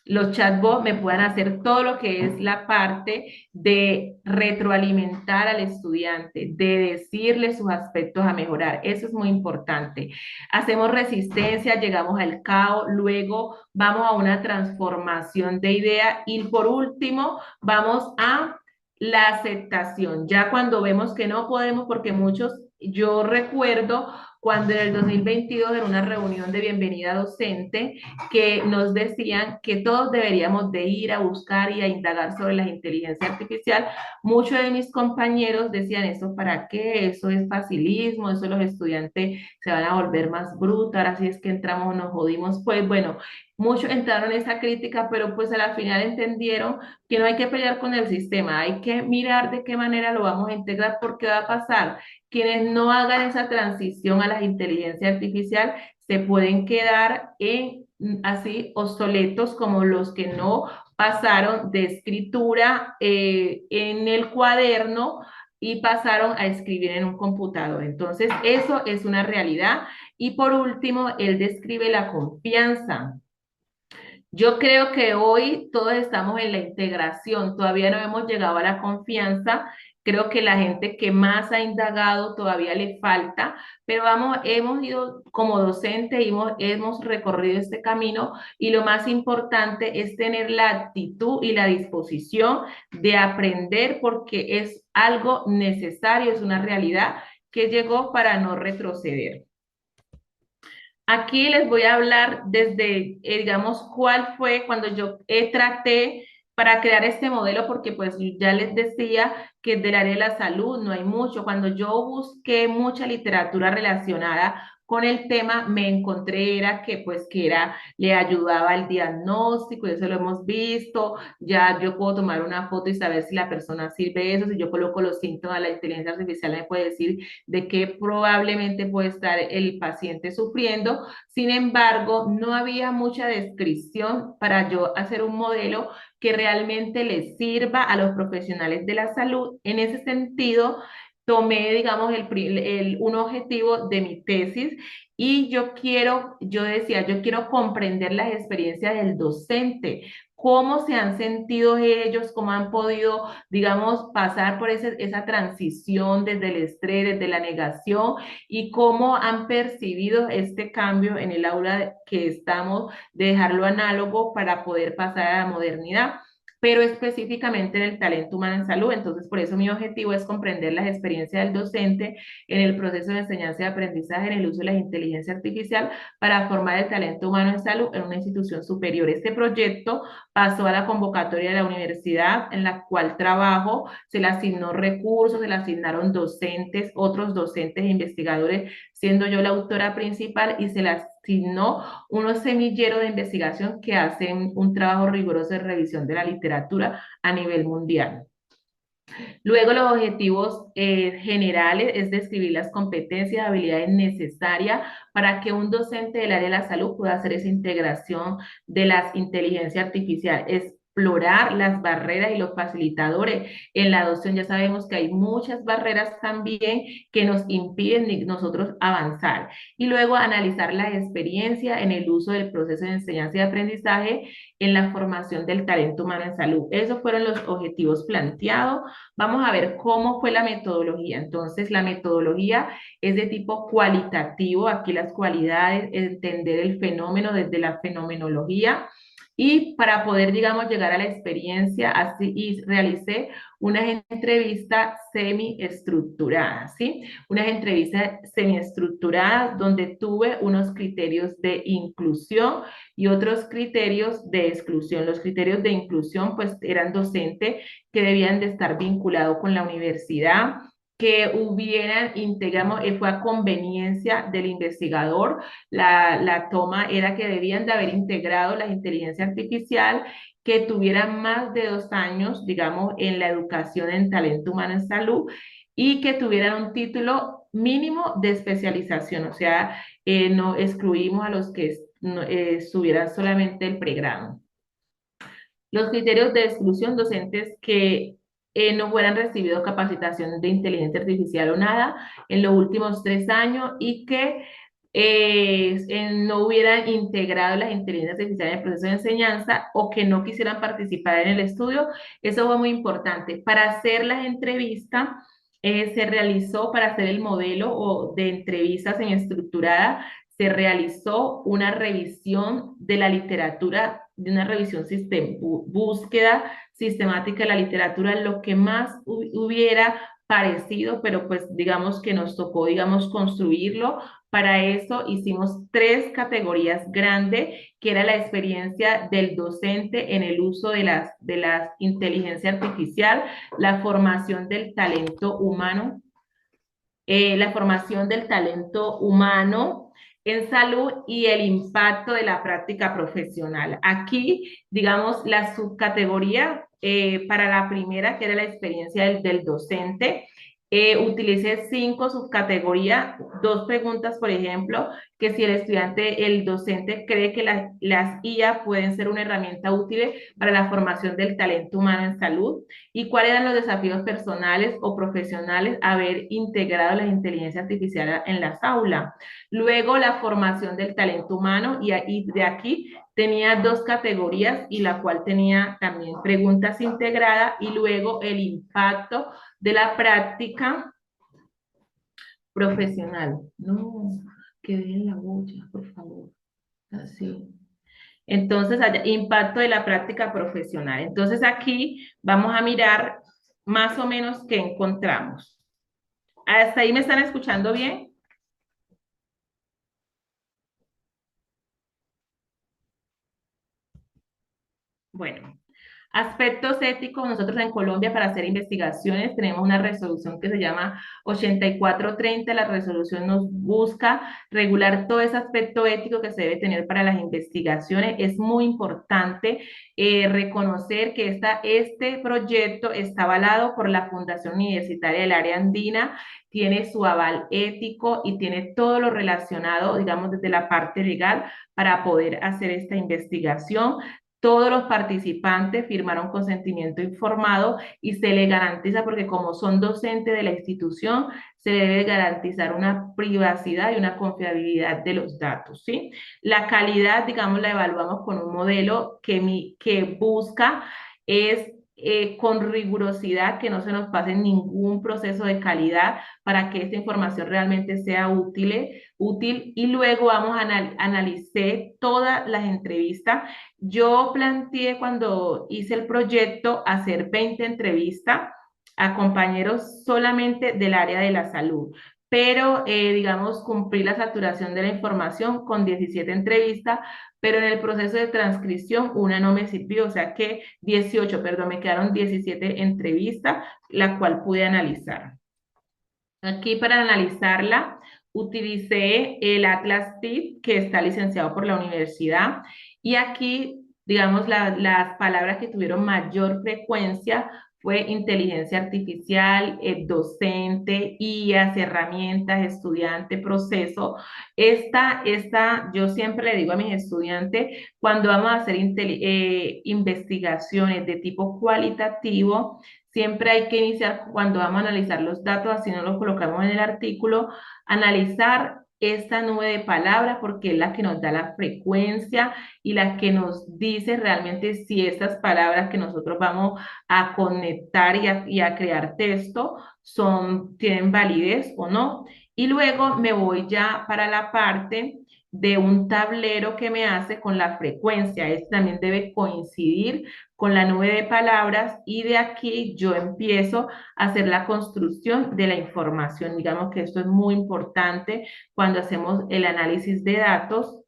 los chatbots me puedan hacer todo lo que es la parte de retroalimentar al estudiante, de decirle sus aspectos a mejorar. Eso es muy importante. Hacemos resistencia, llegamos al caos, luego vamos a una transformación de idea y por último vamos a la aceptación. Ya cuando vemos que no podemos, porque muchos, yo recuerdo cuando en el 2022 en una reunión de bienvenida docente, que nos decían que todos deberíamos de ir a buscar y a indagar sobre la inteligencia artificial. Muchos de mis compañeros decían, ¿eso para qué? Eso es facilismo, eso los estudiantes se van a volver más brutos, ahora sí es que entramos, nos jodimos. Pues bueno, muchos entraron en esa crítica, pero pues a la final entendieron que no hay que pelear con el sistema, hay que mirar de qué manera lo vamos a integrar, porque va a pasar. Quienes no hagan esa transición a la inteligencia artificial se pueden quedar en así obsoletos como los que no pasaron de escritura en el cuaderno y pasaron a escribir en un computador. Entonces, eso es una realidad. Y por último, él describe la confianza. Yo creo que hoy todos estamos en la integración, todavía no hemos llegado a la confianza. Creo que la gente que más ha indagado todavía le falta, pero vamos, hemos ido como docentes, hemos recorrido este camino y lo más importante es tener la actitud y la disposición de aprender porque es algo necesario, es una realidad que llegó para no retroceder. Aquí les voy a hablar desde, digamos, cuál fue cuando yo traté para crear este modelo, porque pues ya les decía que del área de la salud no hay mucho. Cuando yo busqué mucha literatura relacionada con el tema, me encontré era que pues que era, le ayudaba al diagnóstico, y eso lo hemos visto, ya yo puedo tomar una foto y saber si la persona sirve eso, si yo coloco los síntomas, la inteligencia artificial me puede decir de qué probablemente puede estar el paciente sufriendo. Sin embargo, no había mucha descripción para yo hacer un modelo que realmente le sirva a los profesionales de la salud. En ese sentido, tomé, digamos, un objetivo de mi tesis y yo decía, yo quiero comprender las experiencias del docente, cómo se han sentido ellos, cómo han podido, digamos, pasar por esa transición desde el estrés, desde la negación y cómo han percibido este cambio en el aula que estamos, de dejarlo análogo para poder pasar a la modernidad, pero específicamente en el talento humano en salud. Entonces, por eso mi objetivo es comprender las experiencias del docente en el proceso de enseñanza y aprendizaje en el uso de la inteligencia artificial para formar el talento humano en salud en una institución superior. Este proyecto pasó a la convocatoria de la universidad en la cual trabajo, se le asignó recursos, se le asignaron docentes, otros docentes e investigadores siendo yo la autora principal, y se le asignó unos semilleros de investigación que hacen un trabajo riguroso de revisión de la literatura a nivel mundial. Luego, los objetivos generales es describir las competencias y habilidades necesarias para que un docente del área de la salud pueda hacer esa integración de las inteligencias artificiales, explorar las barreras y los facilitadores en la adopción. Ya sabemos que hay muchas barreras también que nos impiden nosotros avanzar. Y luego analizar la experiencia en el uso del proceso de enseñanza y aprendizaje en la formación del talento humano en salud. Esos fueron los objetivos planteados. Vamos a ver cómo fue la metodología. Entonces, la metodología es de tipo cualitativo. Aquí las cualidades, entender el fenómeno desde la fenomenología. Y para poder, digamos, llegar a la experiencia, así y realicé unas entrevistas semiestructuradas, ¿sí? Unas entrevistas semiestructuradas donde tuve unos criterios de inclusión y otros criterios de exclusión. Los criterios de inclusión, pues, eran docentes que debían de estar vinculados con la universidad, que hubieran, integramos, fue a conveniencia del investigador, la toma era que debían de haber integrado la inteligencia artificial, que tuvieran más de 2 años, digamos, en la educación en talento humano en salud, y que tuvieran un título mínimo de especialización, o sea, no excluimos a los que estuvieran solamente el pregrado. Los criterios de exclusión: docentes que no hubieran recibido capacitación de inteligencia artificial o nada en los últimos 3 años, y que no hubieran integrado las inteligencias artificiales en el proceso de enseñanza, o que no quisieran participar en el estudio. Eso fue muy importante. Para hacer las entrevistas, se realizó, para hacer el modelo o de entrevistas semiestructurada, se realizó una revisión de la literatura, de una revisión búsqueda sistemática de la literatura, lo que más hubiera parecido, pero pues digamos que nos tocó, digamos, construirlo. Para eso hicimos 3 categorías grandes, que era la experiencia del docente en el uso de las inteligencia artificial, la formación del talento humano, la formación del talento humano en salud y el impacto de la práctica profesional. Aquí, digamos, la subcategoría para la primera, que era la experiencia del docente, utilicé 5 subcategorías, 2 preguntas, por ejemplo, que si el estudiante, el docente cree que las IA pueden ser una herramienta útil para la formación del talento humano en salud, y cuáles eran los desafíos personales o profesionales haber integrado la inteligencia artificial en las aulas. Luego, la formación del talento humano, y de aquí tenía 2 categorías, y la cual tenía también preguntas integradas, y luego el impacto de la práctica profesional. No, que dejen la bulla, por favor. Así. Entonces, impacto de la práctica profesional. Entonces, aquí vamos a mirar más o menos qué encontramos. ¿Hasta ahí me están escuchando bien? Bueno, aspectos éticos. Nosotros en Colombia, para hacer investigaciones, tenemos una resolución que se llama 8430. La resolución nos busca regular todo ese aspecto ético que se debe tener para las investigaciones. Es muy importante reconocer que este proyecto está avalado por la Fundación Universitaria del Área Andina, tiene su aval ético y tiene todo lo relacionado, digamos, desde la parte legal para poder hacer esta investigación. Todos los participantes firmaron consentimiento informado, y se le garantiza, porque como son docentes de la institución, se debe garantizar una privacidad y una confiabilidad de los datos, ¿sí? La calidad, digamos, la evaluamos con un modelo que busca es con rigurosidad que no se nos pase ningún proceso de calidad, para que esta información realmente sea útil. Y luego vamos a analizar todas las entrevistas. Yo planteé, cuando hice el proyecto, hacer 20 entrevistas a compañeros solamente del área de la salud, pero digamos, cumplí la saturación de la información con 17 entrevistas, pero en el proceso de transcripción una no me sirvió, o sea que 18, perdón, me quedaron 17 entrevistas, la cual pude analizar. Aquí, para analizarla, utilicé el Atlas TIP, que está licenciado por la universidad, y aquí, digamos, las palabras que tuvieron mayor frecuencia fue inteligencia artificial, docente, IAS, herramientas, estudiante, proceso. Yo siempre le digo a mis estudiantes, cuando vamos a hacer investigaciones de tipo cualitativo, siempre hay que iniciar cuando vamos a analizar los datos, así no los colocamos en el artículo, analizar esta nube de palabras porque es la que nos da la frecuencia y la que nos dice realmente si estas palabras que nosotros vamos a conectar y a crear texto tienen validez o no. Y luego me voy ya para la parte de un tablero que me hace con la frecuencia. Este también debe coincidir con la nube de palabras y de aquí yo empiezo a hacer la construcción de la información. Digamos que esto es muy importante cuando hacemos el análisis de datos.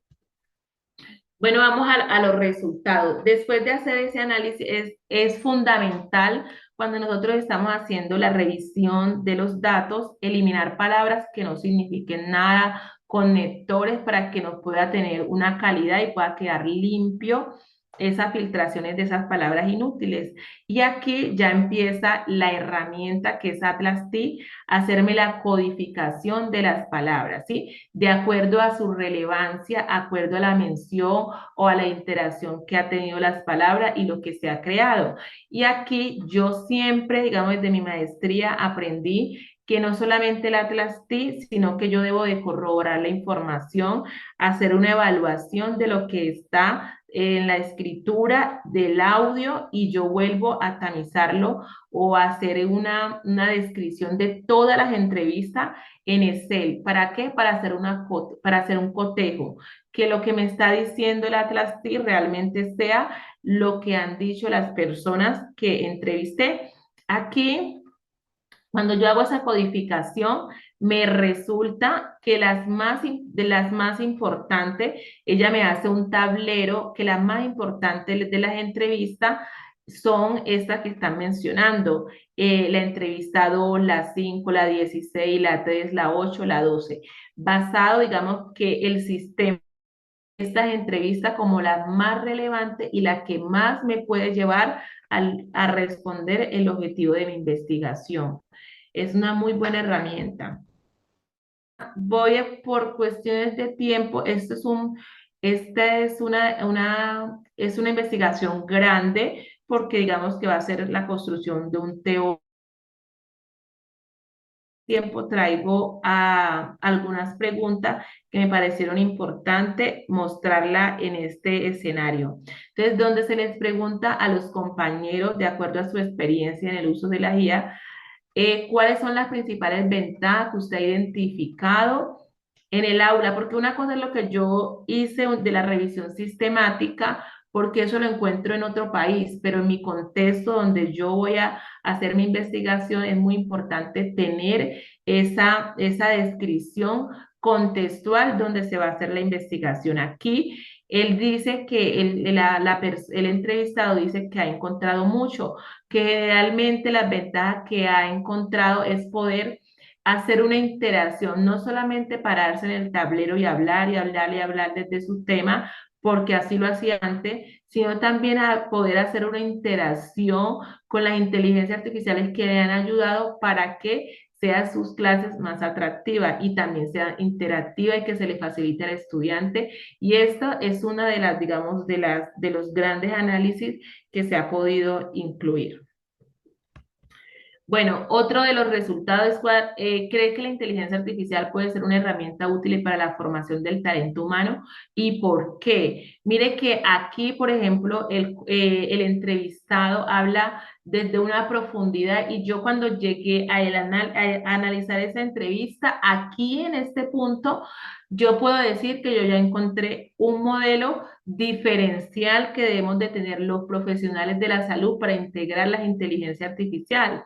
Bueno, vamos a los resultados. Después de hacer ese análisis, es fundamental cuando nosotros estamos haciendo la revisión de los datos, eliminar palabras que no signifiquen nada, conectores para que nos pueda tener una calidad y pueda quedar limpio esas filtraciones de esas palabras inútiles. Y aquí ya empieza la herramienta que es Atlas T, hacerme la codificación de las palabras, ¿sí? De acuerdo a su relevancia, de acuerdo a la mención o a la interacción que ha tenido las palabras y lo que se ha creado. Y aquí yo siempre, digamos, desde mi maestría aprendí que no solamente el Atlas T, sino que yo debo de corroborar la información, hacer una evaluación de lo que está en la escritura del audio y yo vuelvo a tamizarlo o a hacer una descripción de todas las entrevistas en Excel. ¿Para qué? Para hacer un cotejo, que lo que me está diciendo el Atlas T realmente sea lo que han dicho las personas que entrevisté. Aquí, cuando yo hago esa codificación, me resulta que de las más importantes, ella me hace un tablero que las más importantes de las entrevistas son estas que están mencionando, la entrevista 2, la 5, la 16, la 3, la 8, la 12, basado, digamos, que el sistema estas entrevistas como la más relevante y la que más me puede llevar a responder el objetivo de mi investigación. Es una muy buena herramienta. Por cuestiones de tiempo, esta es una investigación grande porque digamos que va a ser la construcción de un teórico. Tiempo traigo a algunas preguntas que me parecieron importantes mostrarla en este escenario. Entonces, donde se les pregunta a los compañeros, de acuerdo a su experiencia en el uso de la guía, ¿cuáles son las principales ventajas que usted ha identificado en el aula? Porque una cosa es lo que yo hice de la revisión sistemática, porque eso lo encuentro en otro país, pero en mi contexto donde yo voy a hacer mi investigación es muy importante tener esa descripción contextual donde se va a hacer la investigación. Aquí él dice que el entrevistado dice que ha encontrado mucho, que generalmente las ventajas que ha encontrado es poder hacer una interacción, no solamente pararse en el tablero y hablar y hablar y hablar desde su tema, porque así lo hacía antes, sino también a poder hacer una interacción con las inteligencias artificiales que le han ayudado para que sean sus clases más atractivas y también sea interactiva y que se le facilite al estudiante. Y esta es una de las, digamos, de los grandes análisis que se ha podido incluir. Bueno, otro de los resultados cree que la inteligencia artificial puede ser una herramienta útil para la formación del talento humano. ¿Y por qué? Mire que aquí, por ejemplo, el entrevistado habla desde una profundidad y yo cuando llegué a analizar esa entrevista, aquí en este punto, yo puedo decir que yo ya encontré un modelo diferencial que debemos de tener los profesionales de la salud para integrar la inteligencia artificial.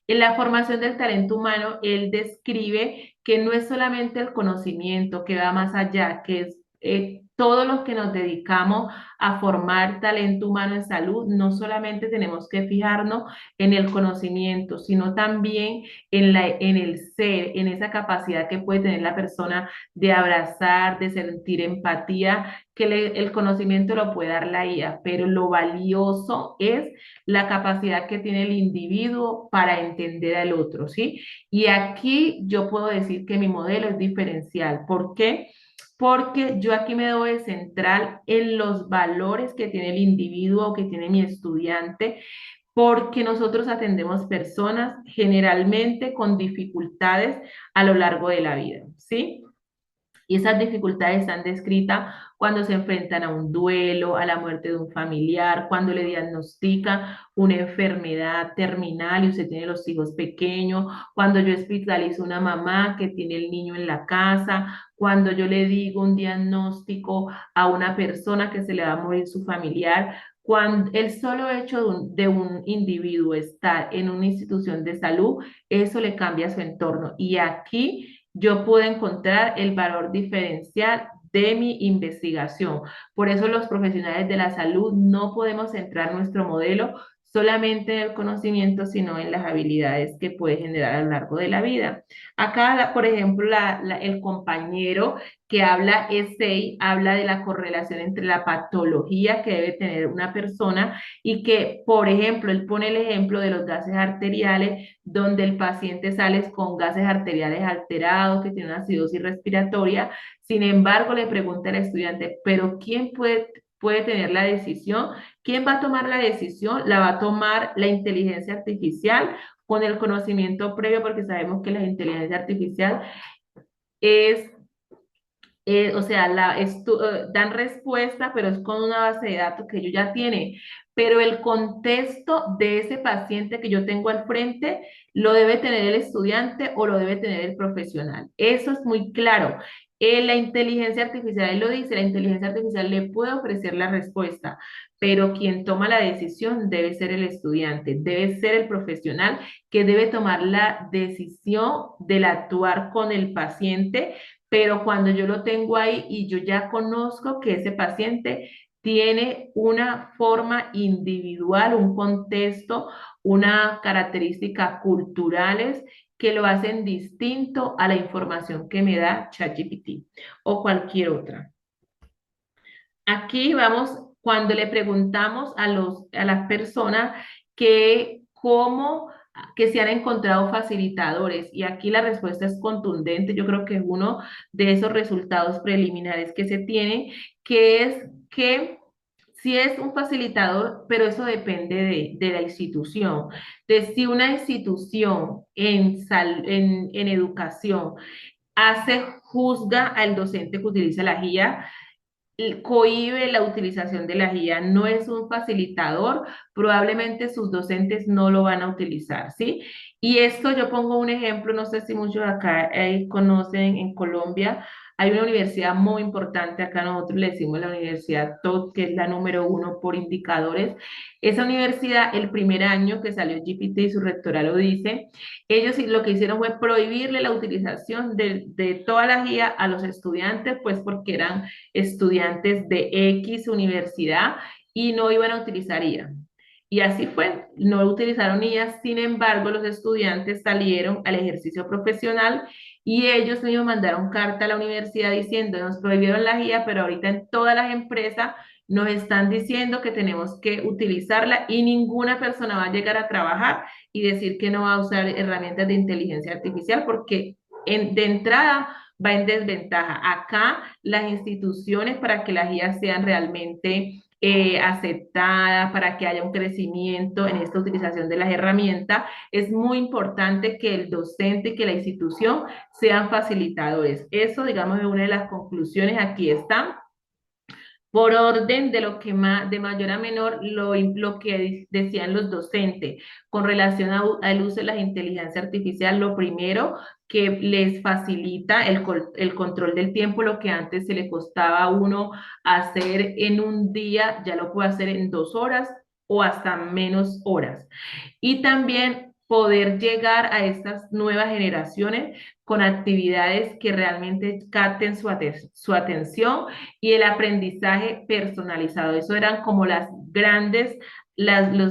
En la formación del talento humano, él describe que no es solamente el conocimiento, que va más allá, que es todos los que nos dedicamos a formar talento humano en salud, no solamente tenemos que fijarnos en el conocimiento, sino también en el ser, en esa capacidad que puede tener la persona de abrazar, de sentir empatía, que el conocimiento lo puede dar la IA, pero lo valioso es la capacidad que tiene el individuo para entender al otro, ¿sí? Y aquí yo puedo decir que mi modelo es diferencial. ¿Por qué? Porque yo aquí me doy central en los valores que tiene el individuo, que tiene mi estudiante, porque nosotros atendemos personas generalmente con dificultades a lo largo de la vida, ¿sí? Y esas dificultades están descritas cuando se enfrentan a un duelo, a la muerte de un familiar, cuando le diagnostican una enfermedad terminal y usted tiene los hijos pequeños, cuando yo hospitalizo a una mamá que tiene el niño en la casa, cuando yo le digo un diagnóstico a una persona que se le va a morir su familiar. Cuando el solo hecho de un individuo estar en una institución de salud, eso le cambia su entorno. Y aquí yo puedo encontrar el valor diferencial de mi investigación. Por eso los profesionales de la salud no podemos centrar nuestro modelo solamente en el conocimiento, sino en las habilidades que puede generar a lo largo de la vida. Acá, por ejemplo, el compañero que habla ESEI habla de la correlación entre la patología que debe tener una persona y que, por ejemplo, él pone el ejemplo de los gases arteriales, donde el paciente sale con gases arteriales alterados, que tiene una acidosis respiratoria. Sin embargo, le pregunta al estudiante, ¿pero quién puede tener la decisión? ¿Quién va a tomar la decisión? La va a tomar la inteligencia artificial con el conocimiento previo, porque sabemos que la inteligencia artificial es o sea, dan respuesta, pero es con una base de datos que ellos ya tienen. Pero el contexto de ese paciente que yo tengo al frente lo debe tener el estudiante o lo debe tener el profesional. Eso es muy claro. La inteligencia artificial, él lo dice, la inteligencia artificial le puede ofrecer la respuesta, pero quien toma la decisión debe ser el estudiante, debe ser el profesional que debe tomar la decisión del actuar con el paciente, pero cuando yo lo tengo ahí y yo ya conozco que ese paciente tiene una forma individual, un contexto, una característica culturales que lo hacen distinto a la información que me da ChatGPT o cualquier otra. Aquí vamos, cuando le preguntamos a las personas que cómo que se han encontrado facilitadores, y aquí la respuesta es contundente. Yo creo que es uno de esos resultados preliminares que se tienen, que es que si es un facilitador, pero eso depende de la institución. De si una institución en educación juzga al docente que utiliza la guía, cohíbe la utilización de la guía, no es un facilitador, probablemente sus docentes no lo van a utilizar, ¿sí? Y esto yo pongo un ejemplo, no sé si muchos acá conocen en Colombia, hay una universidad muy importante, acá nosotros le decimos la Universidad TOT, que es la número uno por indicadores. Esa universidad, el primer año que salió GPT y su rectora lo dice, ellos lo que hicieron fue prohibirle la utilización de toda la guía a los estudiantes, pues porque eran estudiantes de X universidad y no iban a utilizar IA. Y así fue, no utilizaron IA, sin embargo, los estudiantes salieron al ejercicio profesional y ellos mismos mandaron carta a la universidad diciendo, nos prohibieron la guía, pero ahorita en todas las empresas nos están diciendo que tenemos que utilizarla y ninguna persona va a llegar a trabajar y decir que no va a usar herramientas de inteligencia artificial porque de entrada va en desventaja. Acá las instituciones para que las guías sean realmente aceptadas, para que haya un crecimiento en esta utilización de las herramientas, es muy importante que el docente y que la institución sean facilitadores. Eso, digamos, es una de las conclusiones. Aquí están por orden de lo que de mayor a menor, lo que decían los docentes con relación al uso de la inteligencia artificial, lo primero que les facilita el control del tiempo, lo que antes se le costaba a uno hacer en un día, ya lo puede hacer en 2 horas o hasta menos horas. Y también poder llegar a estas nuevas generaciones con actividades que realmente capten su atención y el aprendizaje personalizado. Eso eran como los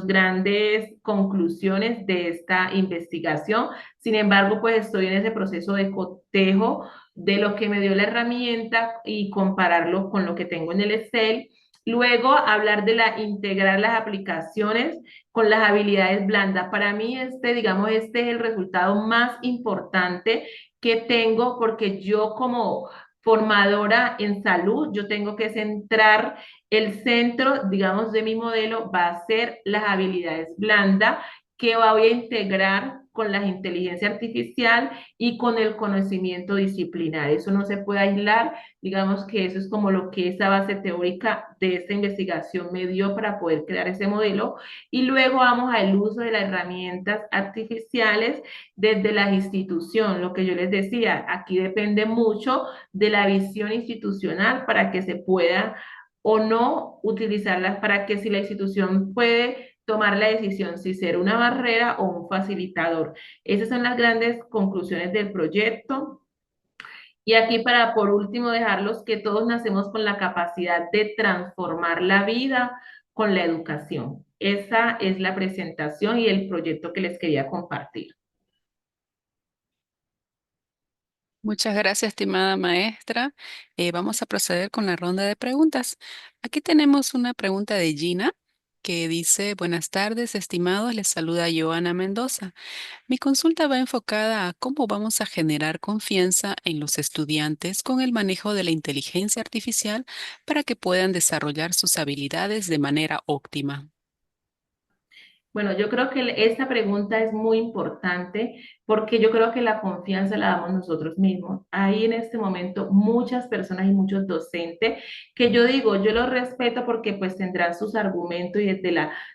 grandes conclusiones de esta investigación. Sin embargo, pues estoy en ese proceso de cotejo de lo que me dio la herramienta y compararlo con lo que tengo en el Excel. Luego, hablar de integrar las aplicaciones con las habilidades blandas. Para mí, digamos, este es el resultado más importante que tengo porque yo como formadora en salud, yo tengo que centrar el centro, digamos, de mi modelo va a ser las habilidades blandas que voy a integrar con la inteligencia artificial y con el conocimiento disciplinar. Eso no se puede aislar, digamos que eso es como lo que esa base teórica de esta investigación me dio para poder crear ese modelo. Y luego vamos al uso de las herramientas artificiales desde la institución. Lo que yo les decía, aquí depende mucho de la visión institucional para que se pueda o no utilizarlas, para que si la institución puede tomar la decisión si ser una barrera o un facilitador. Esas son las grandes conclusiones del proyecto. Y aquí para por último dejarlos que todos nacemos con la capacidad de transformar la vida con la educación. Esa es la presentación y el proyecto que les quería compartir. Muchas gracias, estimada maestra. Vamos a proceder con la ronda de preguntas. Aquí tenemos una pregunta de Gina que dice, buenas tardes, estimados, les saluda Joana Mendoza. Mi consulta va enfocada a cómo vamos a generar confianza en los estudiantes con el manejo de la inteligencia artificial para que puedan desarrollar sus habilidades de manera óptima. Bueno, yo creo que esta pregunta es muy importante porque yo creo que la confianza la damos nosotros mismos. Hay en este momento muchas personas y muchos docentes que yo digo, yo los respeto porque pues tendrán sus argumentos y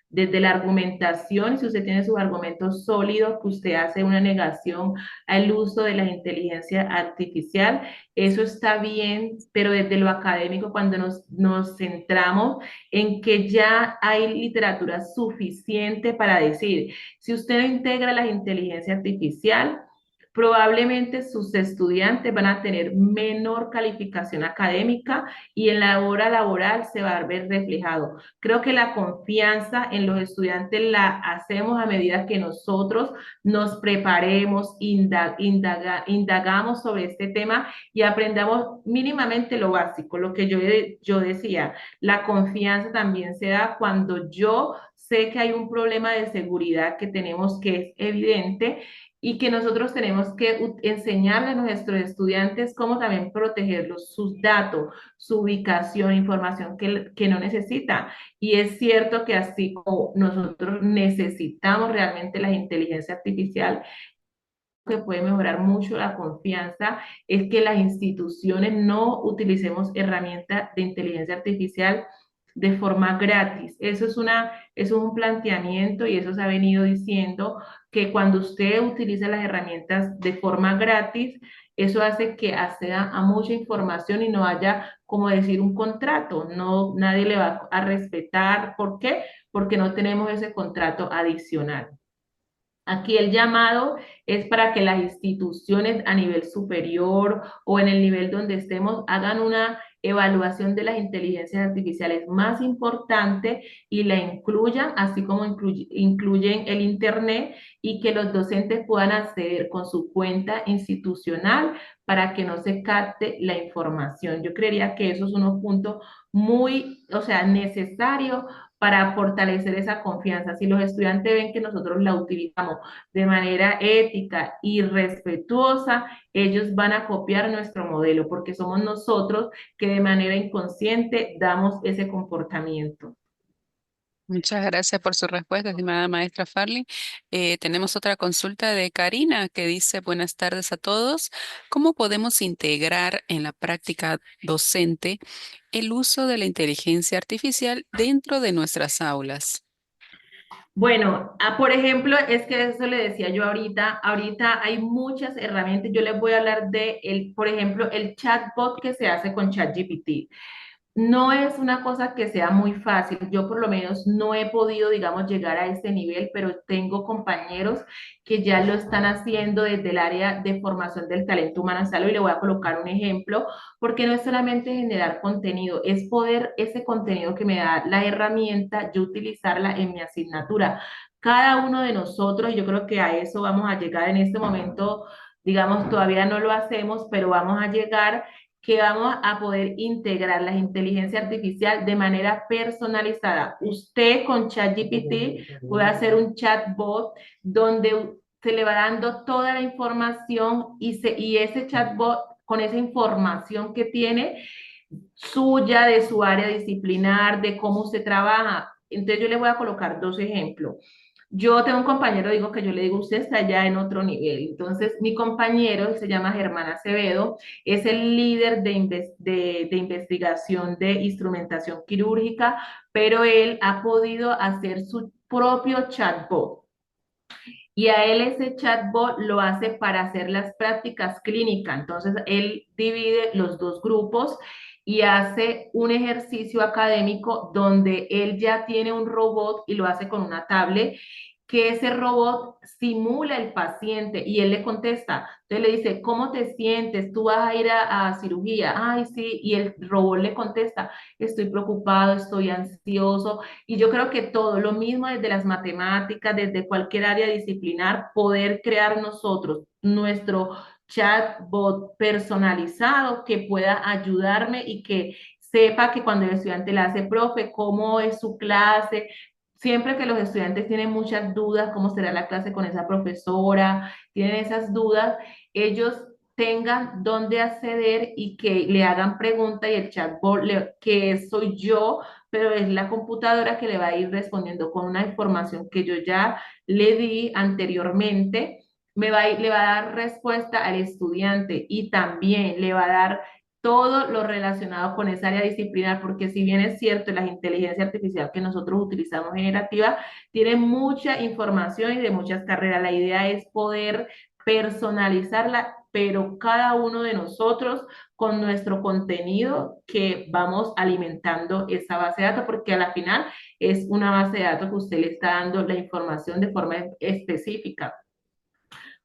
desde la argumentación, si usted tiene sus argumentos sólidos, que usted hace una negación al uso de la inteligencia artificial, eso está bien, pero desde lo académico, cuando nos centramos en que ya hay literatura suficiente para decir, si usted no integra la inteligencia artificial, probablemente sus estudiantes van a tener menor calificación académica y en la hora laboral se va a ver reflejado. Creo que la confianza en los estudiantes la hacemos a medida que nosotros nos preparemos, indagamos sobre este tema y aprendamos mínimamente lo básico, lo que yo decía. La confianza también se da cuando yo sé que hay un problema de seguridad que tenemos que es evidente y que nosotros tenemos que enseñarle a nuestros estudiantes cómo también protegerlos, sus datos, su ubicación, información que no necesita. Y es cierto que así como nosotros necesitamos realmente la inteligencia artificial, que puede mejorar mucho la confianza es que las instituciones no utilicemos herramientas de inteligencia artificial de forma gratis. Eso es un planteamiento y eso se ha venido diciendo que cuando usted utiliza las herramientas de forma gratis, eso hace que acceda a mucha información y no haya, como decir, un contrato. No, nadie le va a respetar. ¿Por qué? Porque no tenemos ese contrato adicional. Aquí el llamado es para que las instituciones a nivel superior o en el nivel donde estemos hagan una evaluación de las inteligencias artificiales más importante y la incluyan, así como incluyen el Internet y que los docentes puedan acceder con su cuenta institucional para que no se capte la información. Yo creería que esos son unos puntos muy, o sea, necesarios para fortalecer esa confianza. Si los estudiantes ven que nosotros la utilizamos de manera ética y respetuosa, ellos van a copiar nuestro modelo porque somos nosotros que de manera inconsciente damos ese comportamiento. Muchas gracias por su respuesta, estimada maestra Farley. Tenemos otra consulta de Karina que dice, buenas tardes a todos. ¿Cómo podemos integrar en la práctica docente el uso de la inteligencia artificial dentro de nuestras aulas? Bueno, por ejemplo, es que eso le decía yo ahorita hay muchas herramientas, yo les voy a hablar por ejemplo, el chatbot que se hace con ChatGPT. no es una cosa que sea muy fácil. Yo por lo menos no he podido, digamos, llegar a ese nivel, pero tengo compañeros que ya lo están haciendo desde el área de formación del talento humano en salud y le voy a colocar un ejemplo, porque no es solamente generar contenido, es poder ese contenido que me da la herramienta, yo utilizarla en mi asignatura. Cada uno de nosotros, yo creo que a eso vamos a llegar en este momento, digamos, todavía no lo hacemos, pero vamos a llegar que vamos a poder integrar la inteligencia artificial de manera personalizada. Usted con ChatGPT puede hacer un chatbot donde se le va dando toda la información y ese chatbot con esa información que tiene suya, de su área disciplinar, de cómo se trabaja. Entonces yo le voy a colocar dos ejemplos. Yo tengo un compañero, digo que yo le digo, usted está ya en otro nivel. Entonces, mi compañero se llama Germán Acevedo, es el líder de investigación de instrumentación quirúrgica, pero él ha podido hacer su propio chatbot. Y a él ese chatbot lo hace para hacer las prácticas clínicas. Entonces, él divide los dos grupos y hace un ejercicio académico donde él ya tiene un robot y lo hace con una tablet que ese robot simula el paciente y él le contesta. Entonces le dice, ¿cómo te sientes? ¿Tú vas a ir a cirugía? Ay, sí. Y el robot le contesta, estoy preocupado, estoy ansioso. Y yo creo que todo, lo mismo desde las matemáticas, desde cualquier área disciplinar, poder crear nosotros nuestro chatbot personalizado que pueda ayudarme y que sepa que cuando el estudiante le hace, profe, cómo es su clase. Siempre que los estudiantes tienen muchas dudas, cómo será la clase con esa profesora, tienen esas dudas, ellos tengan dónde acceder y que le hagan preguntas y el chatbot, que soy yo, pero es la computadora que le va a ir respondiendo con una información que yo ya le di anteriormente, le va a dar respuesta al estudiante y también le va a dar todo lo relacionado con esa área disciplinar, porque si bien es cierto, la inteligencia artificial que nosotros utilizamos generativa tiene mucha información y de muchas carreras. La idea es poder personalizarla, pero cada uno de nosotros con nuestro contenido que vamos alimentando esa base de datos, porque a la final es una base de datos que usted le está dando la información de forma específica.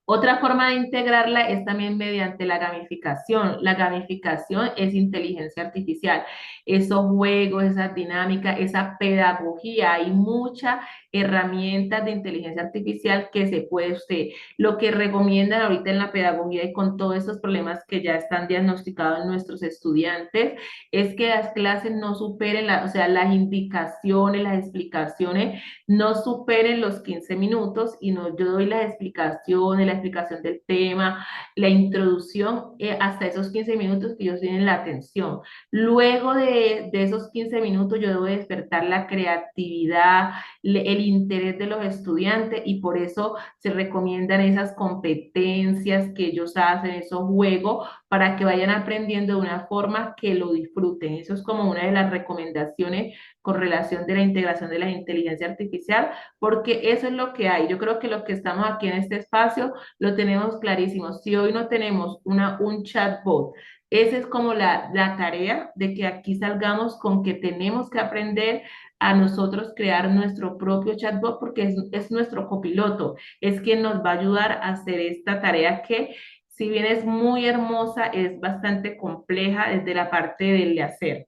Otra forma de integrarla es también mediante la gamificación. La gamificación es inteligencia artificial. Esos juegos, esas dinámicas, esa pedagogía, hay muchas herramientas de inteligencia artificial que se puede usted. Lo que recomiendan ahorita en la pedagogía y con todos esos problemas que ya están diagnosticados en nuestros estudiantes es que las clases no superen, o sea, las indicaciones, las explicaciones no superen los 15 minutos y no, yo doy las explicaciones, la explicación del tema, la introducción, hasta esos 15 minutos que ellos tienen la atención. Luego de esos 15 minutos yo debo despertar la creatividad, el interés de los estudiantes y por eso se recomiendan esas competencias que ellos hacen, esos juegos, para que vayan aprendiendo de una forma que lo disfruten. Eso es como una de las recomendaciones con relación de la integración de la inteligencia artificial, porque eso es lo que hay. Yo creo que los que estamos aquí en este espacio lo tenemos clarísimo. Si hoy no tenemos un chatbot, esa es como la tarea de que aquí salgamos con que tenemos que aprender a nosotros crear nuestro propio chatbot porque es nuestro copiloto, es quien nos va a ayudar a hacer esta tarea que si bien es muy hermosa, es bastante compleja desde la parte del hacer.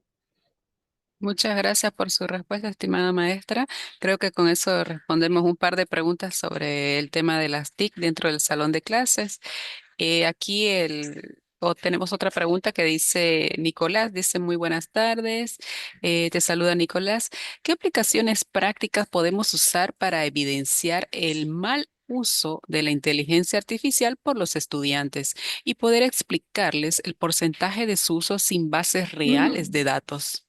Muchas gracias por su respuesta, estimada maestra. Creo que con eso respondemos un par de preguntas sobre el tema de las TIC dentro del salón de clases. Tenemos otra pregunta que dice Nicolás, dice muy buenas tardes, te saluda Nicolás. ¿Qué aplicaciones prácticas podemos usar para evidenciar el mal uso de la inteligencia artificial por los estudiantes y poder explicarles el porcentaje de su uso sin bases reales de datos?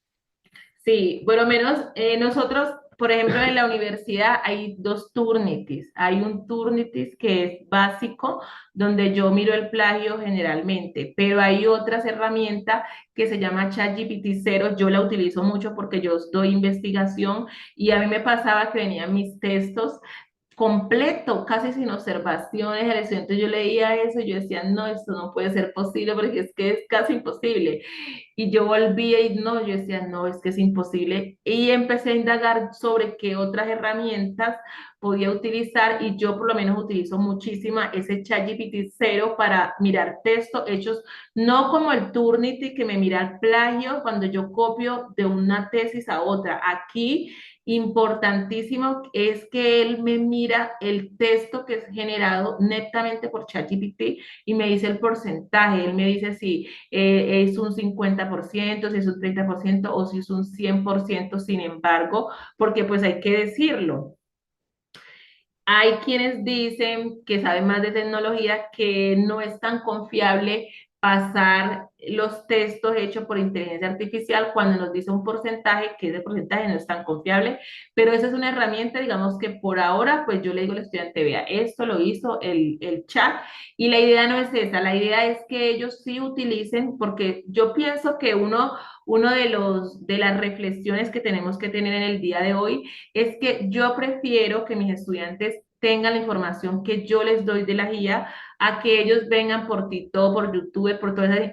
Sí, bueno, menos nosotros, por ejemplo, en la universidad hay dos Turnitis. Hay un Turnitis que es básico, donde yo miro el plagio generalmente, pero hay otras herramientas que se llama ChatGPT 0. Yo la utilizo mucho porque yo doy investigación y a mí me pasaba que venían mis textos completo, casi sin observaciones, el estudiante yo leía eso y yo decía, no, esto no puede ser posible porque es que es casi imposible. Y yo volvía y no, yo decía, no, es que es imposible. Y empecé a indagar sobre qué otras herramientas podía utilizar y yo por lo menos utilizo muchísima ese ChatGPT 0 para mirar textos hechos, no como el Turnitin que me mira el plagio cuando yo copio de una tesis a otra. Aquí, importantísimo es que él me mira el texto que es generado netamente por ChatGPT y me dice el porcentaje. Él me dice si es un 50%, si es un 30% o si es un 100%. Sin embargo, porque pues hay que decirlo. Hay quienes dicen que saben más de tecnología que no es tan confiable pasar los textos hechos por inteligencia artificial cuando nos dice un porcentaje, que ese porcentaje no es tan confiable, pero esa es una herramienta, digamos que por ahora, pues yo le digo al estudiante, vea, esto lo hizo el chat y la idea no es esa, la idea es que ellos sí utilicen, porque yo pienso que uno de las reflexiones que tenemos que tener en el día de hoy es que yo prefiero que mis estudiantes tengan la información que yo les doy de la guía a que ellos vengan por TikTok, por YouTube, por todas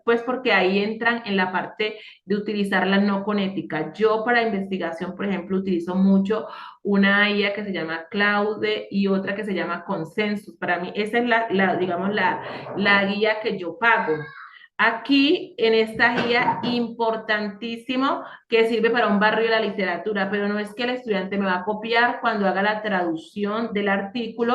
pues porque ahí entran en la parte de utilizarla no con ética. Yo para investigación, por ejemplo, utilizo mucho una guía que se llama Claude y otra que se llama Consensus. Para mí, esa es digamos, la guía que yo pago. Aquí, en esta guía, importantísimo, que sirve para un barrio de la literatura, pero no es que el estudiante me va a copiar cuando haga la traducción del artículo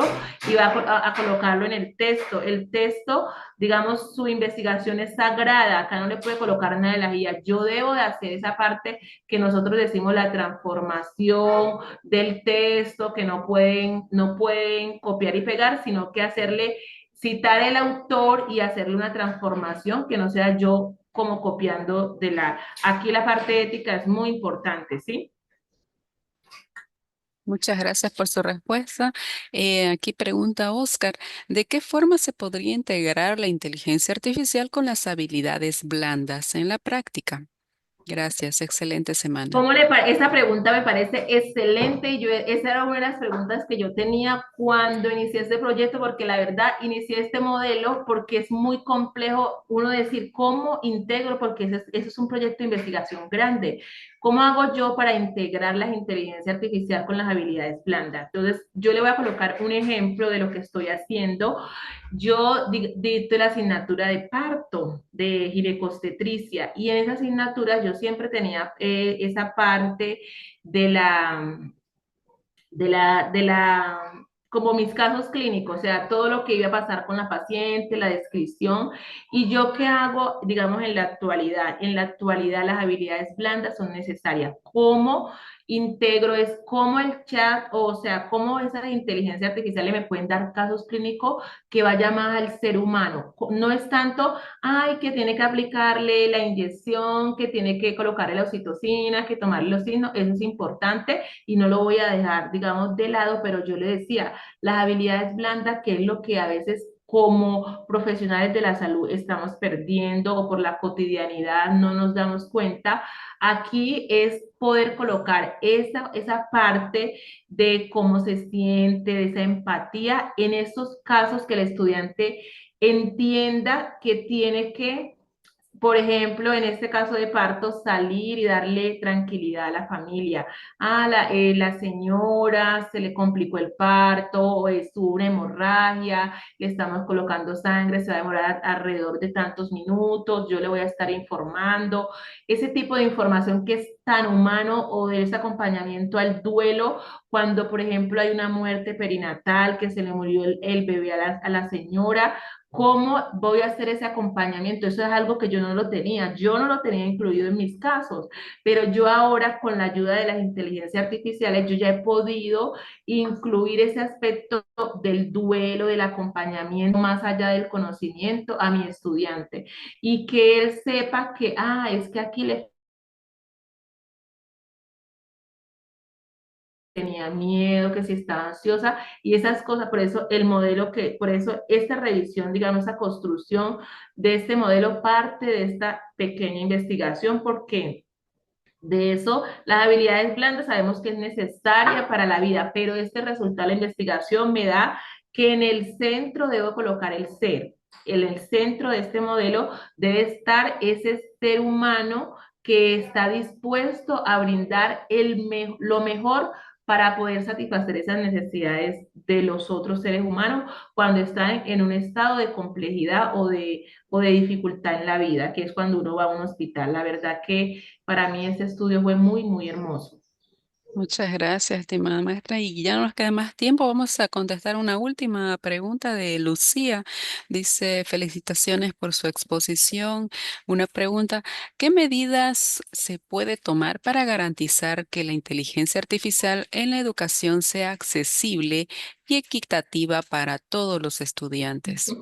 y va a colocarlo en el texto. El texto, digamos, su investigación es sagrada, acá no le puede colocar nada de la guía. Yo debo de hacer esa parte que nosotros decimos la transformación del texto, que no pueden copiar y pegar, sino que hacerle citar el autor y hacerle una transformación que no sea yo como copiando de la... Aquí la parte ética es muy importante, ¿sí? Muchas gracias por su respuesta. Aquí pregunta Oscar, ¿de qué forma se podría integrar la inteligencia artificial con las habilidades blandas en la práctica? Gracias, excelente semana. Esa pregunta me parece excelente y esa era una de las preguntas que yo tenía cuando inicié este proyecto, porque la verdad inicié este modelo porque es muy complejo uno decir cómo integro, porque ese es un proyecto de investigación grande. ¿Cómo hago yo para integrar la inteligencia artificial con las habilidades blandas? Entonces, yo le voy a colocar un ejemplo de lo que estoy haciendo. Yo dicto la asignatura de parto, de ginecostetricia, y en esa asignatura yo siempre tenía esa parte de como mis casos clínicos, o sea, todo lo que iba a pasar con la paciente, la descripción, y yo qué hago, digamos, en la actualidad las habilidades blandas son necesarias. ¿Cómo integro? Es como el chat, o sea, cómo esas inteligencias artificiales me pueden dar casos clínicos que vaya más al ser humano. No es tanto, ay, que tiene que aplicarle la inyección, que tiene que colocarle la oxitocina, que tomarle los signos, eso es importante y no lo voy a dejar, digamos, de lado, pero yo le decía, las habilidades blandas, que es lo que a veces como profesionales de la salud estamos perdiendo o por la cotidianidad no nos damos cuenta, aquí es poder colocar esa parte de cómo se siente, de esa empatía en estos casos que el estudiante entienda que tiene que, por ejemplo, en este caso de parto, salir y darle tranquilidad a la familia. La señora se le complicó el parto o estuvo una hemorragia, le estamos colocando sangre, se va a demorar alrededor de tantos minutos, yo le voy a estar informando. Ese tipo de información que es tan humano o de ese acompañamiento al duelo, cuando, por ejemplo, hay una muerte perinatal, que se le murió el bebé a la señora. ¿Cómo voy a hacer ese acompañamiento? Eso es algo que yo no lo tenía incluido en mis casos, pero yo ahora con la ayuda de las inteligencias artificiales, yo ya he podido incluir ese aspecto del duelo, del acompañamiento, más allá del conocimiento a mi estudiante y que él sepa que, es que aquí le tenía miedo, que si estaba ansiosa y esas cosas, por eso el modelo por eso esta revisión, digamos, esa construcción de este modelo parte de esta pequeña investigación, porque de eso, las habilidades blandas sabemos que es necesaria para la vida, pero este resultado de la investigación me da que en el centro debo colocar el ser. en el centro de este modelo debe estar ese ser humano que está dispuesto a brindar lo mejor para poder satisfacer esas necesidades de los otros seres humanos cuando están en un estado de complejidad o de dificultad en la vida, que es cuando uno va a un hospital. La verdad que para mí ese estudio fue muy, muy hermoso. Muchas gracias, estimada maestra. Y ya no nos queda más tiempo. Vamos a contestar una última pregunta de Lucía. Dice, felicitaciones por su exposición. Una pregunta, ¿qué medidas se puede tomar para garantizar que la inteligencia artificial en la educación sea accesible y equitativa para todos los estudiantes?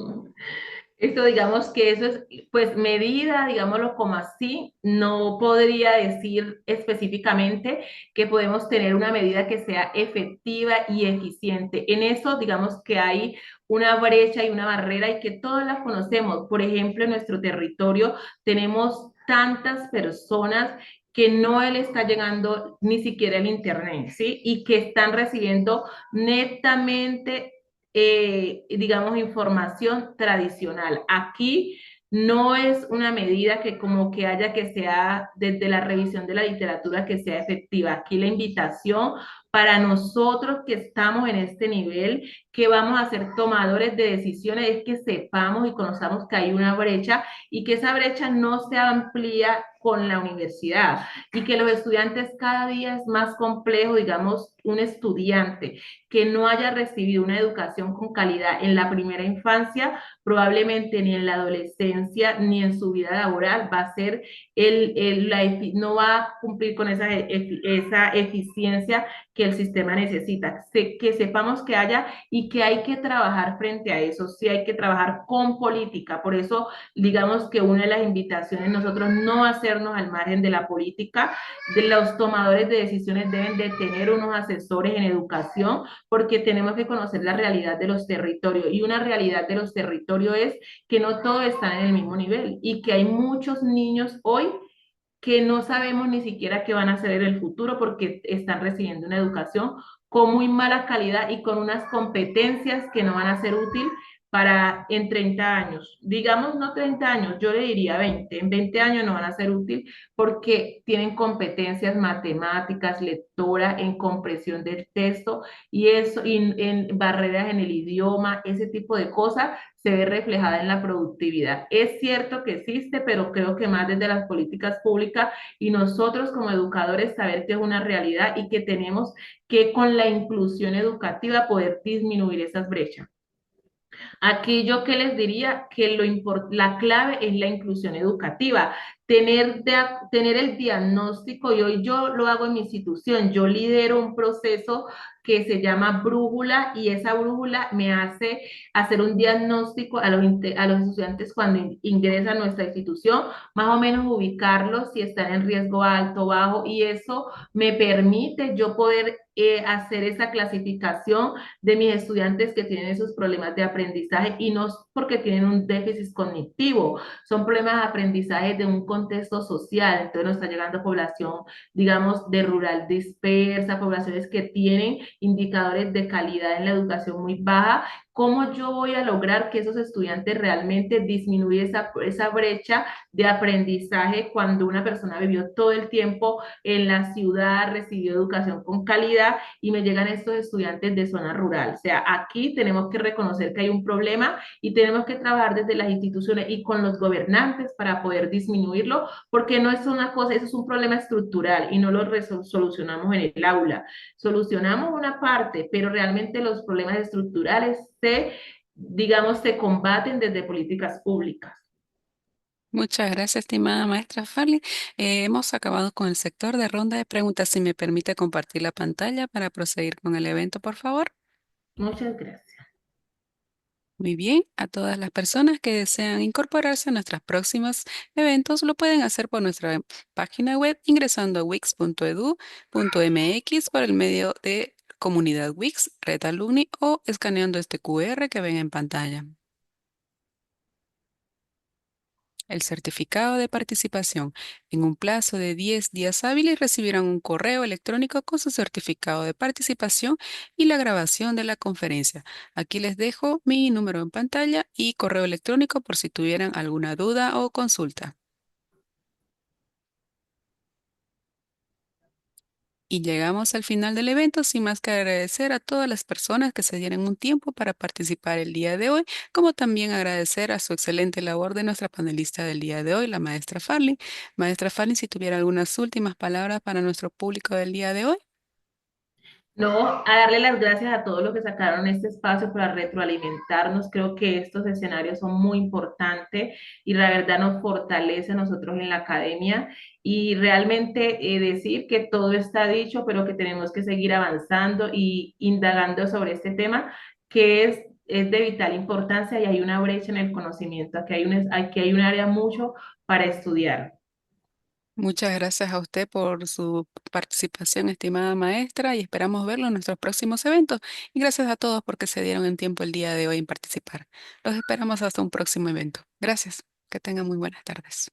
Esto, digamos que eso es, pues medida, digámoslo como así, no podría decir específicamente que podemos tener una medida que sea efectiva y eficiente. En eso, digamos que hay una brecha y una barrera y que todas las conocemos. Por ejemplo, en nuestro territorio tenemos tantas personas que no le está llegando ni siquiera el internet, ¿sí? Y que están recibiendo netamente digamos, información tradicional. Aquí no es una medida que como que haya que sea desde la revisión de la literatura que sea efectiva. Aquí la invitación para nosotros que estamos en este nivel, que vamos a ser tomadores de decisiones, es que sepamos y conozcamos que hay una brecha y que esa brecha no se amplía con la universidad y que los estudiantes cada día es más complejo, digamos, un estudiante que no haya recibido una educación con calidad en la primera infancia, probablemente ni en la adolescencia ni en su vida laboral va a ser no va a cumplir con esa eficiencia que el sistema necesita. Que sepamos que haya y que hay que trabajar frente a eso, sí hay que trabajar con política. Por eso, digamos que una de las invitaciones nosotros no hacernos al margen de la política, de los tomadores de decisiones deben de tener unos asesores en educación porque tenemos que conocer la realidad de los territorios y una realidad de los territorios es que no todos están en el mismo nivel y que hay muchos niños hoy que no sabemos ni siquiera qué van a hacer en el futuro porque están recibiendo una educación con muy mala calidad y con unas competencias que no van a ser útiles para en 30 años. Digamos no 30 años, yo le diría 20. En 20 años no van a ser útiles porque tienen competencias matemáticas, lectora, en compresión del texto y eso, y en barreras en el idioma, ese tipo de cosas se ve reflejada en la productividad. Es cierto que existe, pero creo que más desde las políticas públicas y nosotros como educadores saber que es una realidad y que tenemos que con la inclusión educativa poder disminuir esas brechas. Aquí yo que les diría que la clave es la inclusión educativa, tener el diagnóstico, y hoy yo lo hago en mi institución, yo lidero un proceso que se llama brújula y esa brújula me hace hacer un diagnóstico a los estudiantes cuando ingresan a nuestra institución, más o menos ubicarlos si están en riesgo alto, bajo, y eso me permite yo poder hacer esa clasificación de mis estudiantes que tienen esos problemas de aprendizaje y no porque tienen un déficit cognitivo, son problemas de aprendizaje de un contexto social, entonces nos está llegando población, digamos, de rural dispersa, poblaciones que tienen indicadores de calidad en la educación muy baja. ¿Cómo yo voy a lograr que esos estudiantes realmente disminuyan esa brecha de aprendizaje cuando una persona vivió todo el tiempo en la ciudad, recibió educación con calidad y me llegan estos estudiantes de zona rural? O sea, aquí tenemos que reconocer que hay un problema y tenemos que trabajar desde las instituciones y con los gobernantes para poder disminuirlo, porque no es una cosa, eso es un problema estructural y no lo solucionamos en el aula. Solucionamos una parte, pero realmente los problemas estructurales digamos, se combaten desde políticas públicas. Muchas gracias, estimada maestra Farley. Hemos acabado con el sector de ronda de preguntas. Si me permite compartir la pantalla para proseguir con el evento, por favor. Muchas gracias. Muy bien, a todas las personas que desean incorporarse a nuestros próximos eventos lo pueden hacer por nuestra página web ingresando a wix.edu.mx por el medio de Comunidad Wix, Red Alumni o escaneando este QR que ven en pantalla. el certificado de participación. En un plazo de 10 días hábiles recibirán un correo electrónico con su certificado de participación y la grabación de la conferencia. Aquí les dejo mi número en pantalla y correo electrónico por si tuvieran alguna duda o consulta. Y llegamos al final del evento sin más que agradecer a todas las personas que se dieron un tiempo para participar el día de hoy, como también agradecer a su excelente labor de nuestra panelista del día de hoy, la maestra Farley. Maestra Farley, si tuviera algunas últimas palabras para nuestro público del día de hoy. No, a darle las gracias a todos los que sacaron este espacio para retroalimentarnos. Creo que estos escenarios son muy importantes y la verdad nos fortalece a nosotros en la academia y realmente decir que todo está dicho, pero que tenemos que seguir avanzando y indagando sobre este tema que es de vital importancia y hay una brecha en el conocimiento. Aquí hay un área mucho para estudiar. Muchas gracias a usted por su participación, estimada maestra, y esperamos verlo en nuestros próximos eventos. Y gracias a todos porque se dieron en tiempo el día de hoy en participar. Los esperamos hasta un próximo evento. Gracias. Que tengan muy buenas tardes.